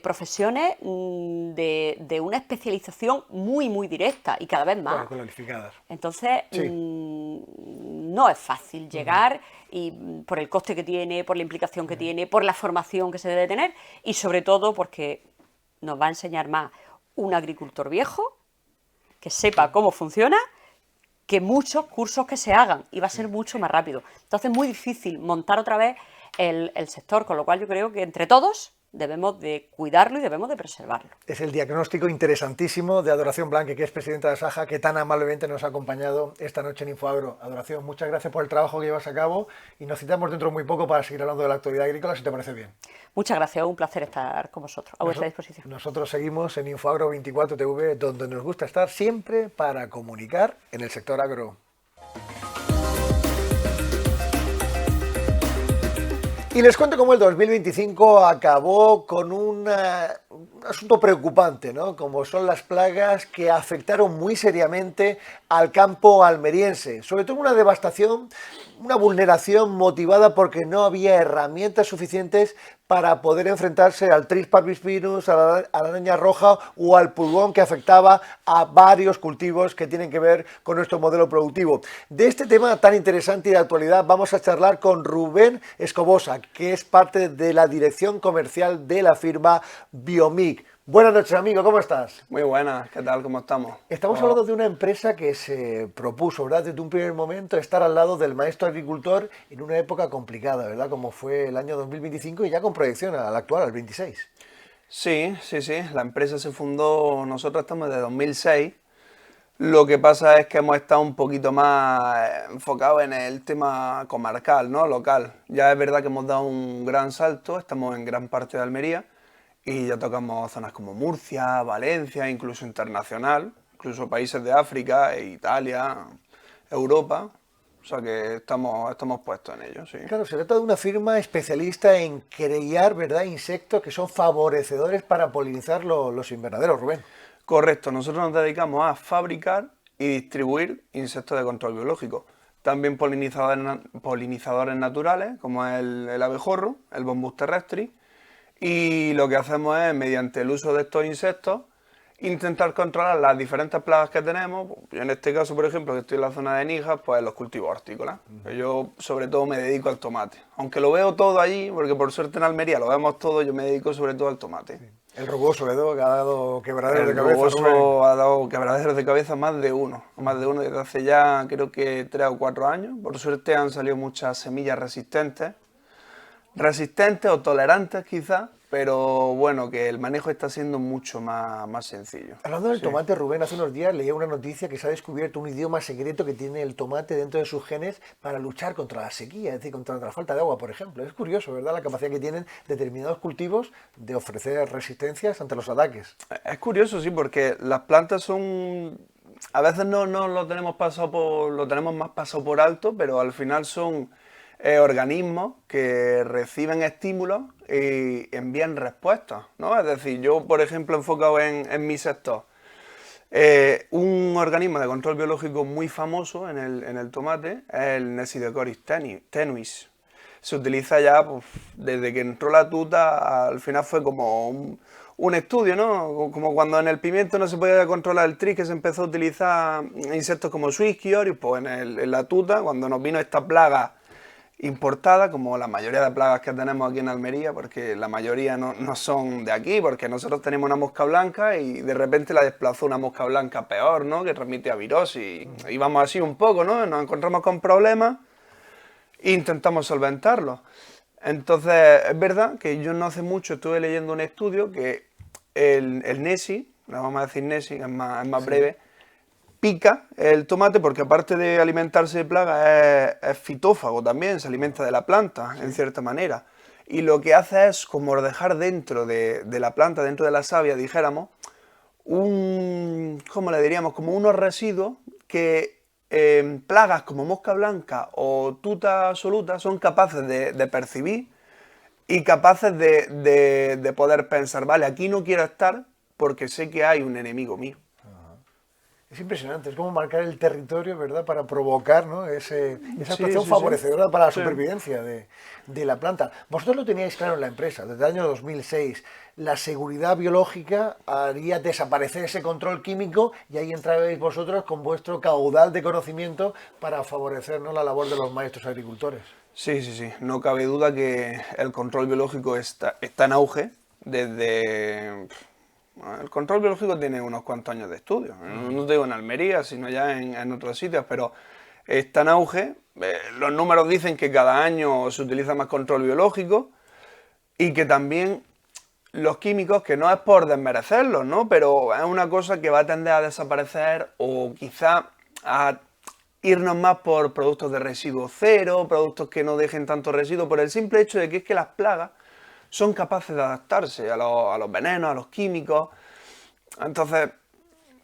profesiones de una especialización muy, muy directa y cada vez más. Cualificadas. Entonces, Sí. no es fácil llegar y por el coste que tiene, por la implicación que tiene, por la formación que se debe tener y sobre todo porque nos va a enseñar más un agricultor viejo que sepa cómo funciona que muchos cursos que se hagan y va a ser mucho más rápido. Entonces es muy difícil montar otra vez el sector, con lo cual yo creo que entre todos debemos de cuidarlo y debemos de preservarlo. Es el diagnóstico interesantísimo de Adoración Blanque, que es presidenta de Saja, que tan amablemente nos ha acompañado esta noche en Infoagro. Adoración, muchas gracias por el trabajo que llevas a cabo y nos citamos dentro de muy poco para seguir hablando de la actualidad agrícola, si te parece bien. Muchas gracias, un placer estar con vosotros, a vuestra disposición. Nosotros seguimos en Infoagro 24 TV, donde nos gusta estar siempre para comunicar en el sector agro. Y les cuento cómo el 2025 acabó con un asunto preocupante, ¿no? Como son las plagas que afectaron muy seriamente al campo almeriense. Sobre todo una devastación, una vulneración motivada porque no había herramientas suficientes para poder enfrentarse al Tris parvispinus, a la araña roja o al pulgón que afectaba a varios cultivos que tienen que ver con nuestro modelo productivo. De este tema tan interesante y de actualidad vamos a charlar con Rubén Escobosa, que es parte de la dirección comercial de la firma Biomic. Buenas noches, amigo, ¿cómo estás? Muy buenas, ¿qué tal? ¿Cómo estamos? Estamos hablando de una empresa que se propuso, ¿verdad?, desde un primer momento estar al lado del maestro agricultor en una época complicada, ¿verdad?, como fue el año 2025 y ya con proyección al actual, al 26. Sí, la empresa se fundó, nosotros estamos desde 2006, lo que pasa es que hemos estado un poquito más enfocados en el tema comarcal, ¿no?, local. Ya es verdad que hemos dado un gran salto, estamos en gran parte de Almería, y ya tocamos zonas como Murcia, Valencia, incluso internacional, incluso países de África, Italia, Europa. O sea que estamos puestos en ello, sí. Claro, se trata de una firma especialista en crear, ¿verdad?, insectos que son favorecedores para polinizar los invernaderos, Rubén. Correcto, nosotros nos dedicamos a fabricar y distribuir insectos de control biológico. También polinizadores naturales, como es el abejorro, el Bombus terrestris. Y lo que hacemos es, mediante el uso de estos insectos, intentar controlar las diferentes plagas que tenemos. En este caso, por ejemplo, que estoy en la zona de Níjar, pues los cultivos hortícolas. Yo, sobre todo, me dedico al tomate. Aunque lo veo todo allí, porque por suerte en Almería lo vemos todo, yo me dedico sobre todo al tomate. Sí. El rugoso, ¿verdad?, que ha dado quebraderos de cabeza. El rugoso ha dado quebraderos de cabeza más de uno desde hace ya creo que 3 o 4 años. Por suerte han salido muchas semillas resistentes o tolerantes quizás, pero bueno, que el manejo está siendo mucho más sencillo. Hablando del tomate, Rubén, hace unos días leía una noticia que se ha descubierto un idioma secreto que tiene el tomate dentro de sus genes para luchar contra la sequía, es decir, contra la falta de agua, por ejemplo. Es curioso, ¿verdad?, la capacidad que tienen determinados cultivos de ofrecer resistencias ante los ataques. Es curioso, sí, porque las plantas son... A veces no lo tenemos más pasado por alto, pero al final son organismos que reciben estímulos y envían respuestas, ¿no? Es decir, yo, por ejemplo, enfocado en mi sector, un organismo de control biológico muy famoso en el tomate es el Nesidocoris tenuis. Se utiliza ya pues, desde que entró la tuta, al final fue como un estudio, ¿no? Como cuando en el pimiento no se podía controlar el tris, que se empezó a utilizar insectos como Swischiorius, pues en la tuta, cuando nos vino esta plaga importada, como la mayoría de plagas que tenemos aquí en Almería, porque la mayoría no son de aquí, porque nosotros tenemos una mosca blanca y de repente la desplazó una mosca blanca peor, ¿no?, que transmite a virosis. Y vamos así un poco, ¿no? Nos encontramos con problemas e intentamos solventarlos. Entonces, es verdad que yo no hace mucho estuve leyendo un estudio que el Nesi, no vamos a decir Nesi, es más breve, pica el tomate porque aparte de alimentarse de plagas es fitófago también, se alimenta de la planta en cierta manera. y lo que hace es como dejar dentro de la planta, dentro de la savia, dijéramos, ¿cómo le diríamos? Como unos residuos que plagas como mosca blanca o tuta absoluta son capaces de percibir y capaces de poder pensar, vale, aquí no quiero estar porque sé que hay un enemigo mío. Es impresionante, es como marcar el territorio, ¿verdad?, para provocar, ¿no?, esa actuación sí, favorecedora para la sí. supervivencia de la planta. Vosotros lo teníais claro en la empresa, desde el año 2006. La seguridad biológica haría desaparecer ese control químico y ahí entrabais vosotros con vuestro caudal de conocimiento para favorecer, ¿no?, la labor de los maestros agricultores. Sí, sí, sí. No cabe duda que el control biológico está en auge desde... El control biológico tiene unos cuantos años de estudio. No te digo en Almería, sino ya en otros sitios, pero está en auge. Los números dicen que cada año se utiliza más control biológico y que también los químicos, que no es por desmerecerlos, ¿no?, pero es una cosa que va a tender a desaparecer o quizá a irnos más por productos de residuo cero, productos que no dejen tanto residuo, por el simple hecho de que es que las plagas son capaces de adaptarse a los venenos, a los químicos, entonces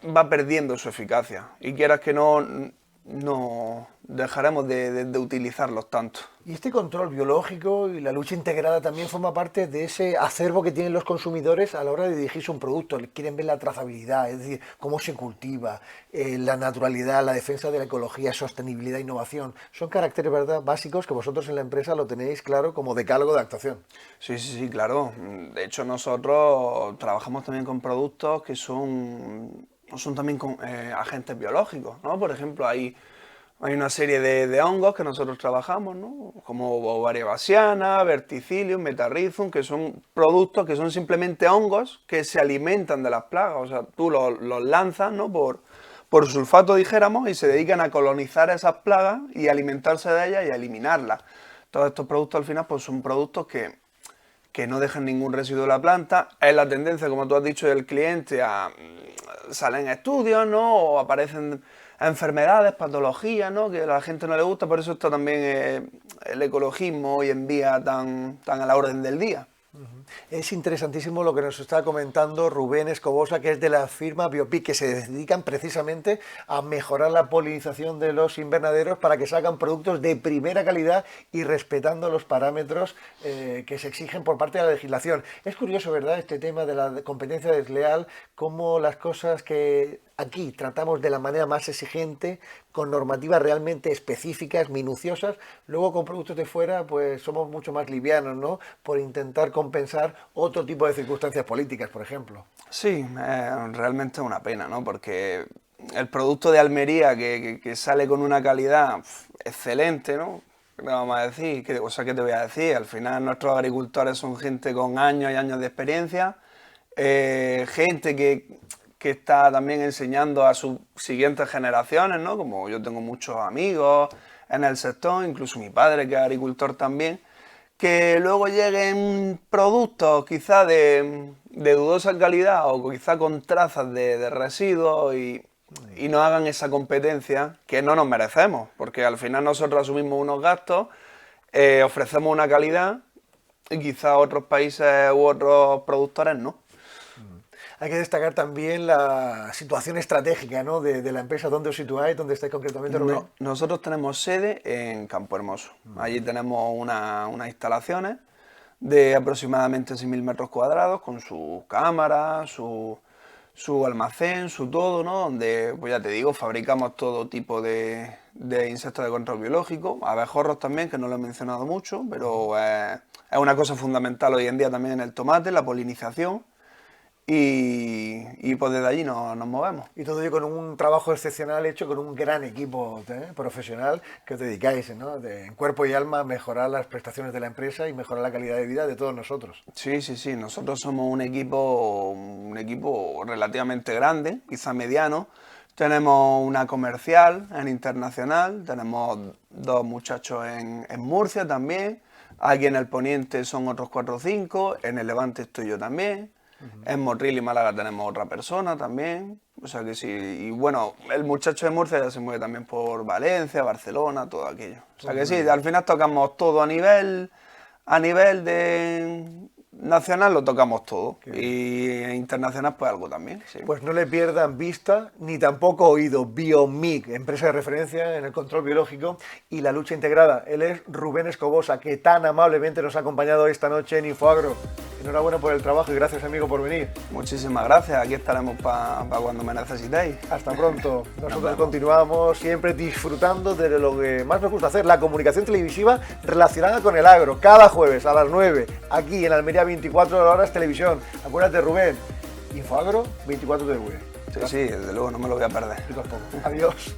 va perdiendo su eficacia y quieras que no dejaremos de utilizarlos tanto. Y este control biológico y la lucha integrada también forma parte de ese acervo que tienen los consumidores a la hora de dirigirse un producto. Quieren ver la trazabilidad, es decir, cómo se cultiva, la naturalidad, la defensa de la ecología, sostenibilidad, innovación. Son caracteres, ¿verdad?, básicos que vosotros en la empresa lo tenéis claro como decálogo de actuación. Sí, sí, sí, claro. De hecho, nosotros trabajamos también con productos que son también con agentes biológicos, ¿no? Por ejemplo, hay una serie de hongos que nosotros trabajamos, ¿no?, como Beauveria bassiana, Verticillium, Metarrhizum, que son productos que son simplemente hongos que se alimentan de las plagas. O sea, tú los lanzas, ¿no?, por sulfato, dijéramos, y se dedican a colonizar esas plagas y alimentarse de ellas y a eliminarlas. Todos estos productos al final pues son productos que no dejan ningún residuo de la planta. Es la tendencia, como tú has dicho, del cliente salen estudios, ¿no?, o aparecen enfermedades, patologías, ¿no?, que a la gente no le gusta, por eso está también el ecologismo hoy en día tan a la orden del día. Es interesantísimo lo que nos está comentando Rubén Escobosa, que es de la firma Biopic, que se dedican precisamente a mejorar la polinización de los invernaderos para que salgan productos de primera calidad y respetando los parámetros que se exigen por parte de la legislación. Es curioso, ¿verdad?, este tema de la competencia desleal, cómo las cosas que aquí tratamos de la manera más exigente, con normativas realmente específicas, minuciosas, luego con productos de fuera pues somos mucho más livianos, ¿no?, por intentar compensar otro tipo de circunstancias políticas, por ejemplo. Sí, realmente es una pena, ¿no?, porque el producto de Almería que sale con una calidad excelente, ¿no?, ¿qué vamos a decir? ¿Qué te voy a decir? Al final nuestros agricultores son gente con años y años de experiencia, gente que está también enseñando a sus siguientes generaciones, ¿no?, como yo tengo muchos amigos en el sector, incluso mi padre, que es agricultor también, que luego lleguen productos quizá de dudosa calidad o quizá con trazas de residuos y no hagan esa competencia que no nos merecemos, porque al final nosotros asumimos unos gastos, ofrecemos una calidad y quizá otros países u otros productores no. Hay que destacar también la situación estratégica, ¿no?, de la empresa. ¿Dónde os situáis? ¿Dónde estáis concretamente, Rubén? Nosotros tenemos sede en Campo Hermoso. Allí tenemos unas instalaciones de aproximadamente 6.000 metros cuadrados con sus cámaras, su almacén, su todo, ¿no?, donde, pues ya te digo, fabricamos todo tipo de insectos de control biológico, abejorros también, que no lo he mencionado mucho, pero es una cosa fundamental hoy en día también en el tomate, la polinización. Y pues desde allí nos movemos. Y todo ello con un trabajo excepcional hecho con un gran equipo profesional que os dedicáis, ¿no?, en cuerpo y alma a mejorar las prestaciones de la empresa y mejorar la calidad de vida de todos nosotros. Sí, sí, sí. Nosotros somos un equipo relativamente grande, quizá mediano. Tenemos una comercial en internacional, tenemos 2 muchachos en Murcia también. Aquí en el Poniente son otros 4 o 5, en el Levante estoy yo también. En Motril y Málaga tenemos otra persona también, o sea que sí, y bueno, el muchacho de Murcia ya se mueve también por Valencia, Barcelona, todo aquello. O sea que sí, al final tocamos todo a nivel a nivel de nacional lo tocamos todo y internacional pues algo también. Sí. Pues no le pierdan vista ni tampoco oído. Biomic, empresa de referencia en el control biológico y la lucha integrada. Él es Rubén Escobosa, que tan amablemente nos ha acompañado esta noche en Infoagro. Enhorabuena por el trabajo y gracias, amigo, por venir. Muchísimas gracias, aquí estaremos para cuando me necesitéis. Hasta pronto. Nosotros continuamos siempre disfrutando de lo que más nos gusta hacer, la comunicación televisiva relacionada con el agro. Cada jueves a las 9, aquí en Almería 24 horas televisión. Acuérdate, Rubén, Infoagro 24 TV. Sí, desde luego, no me lo voy a perder. Yo tampoco. Adiós.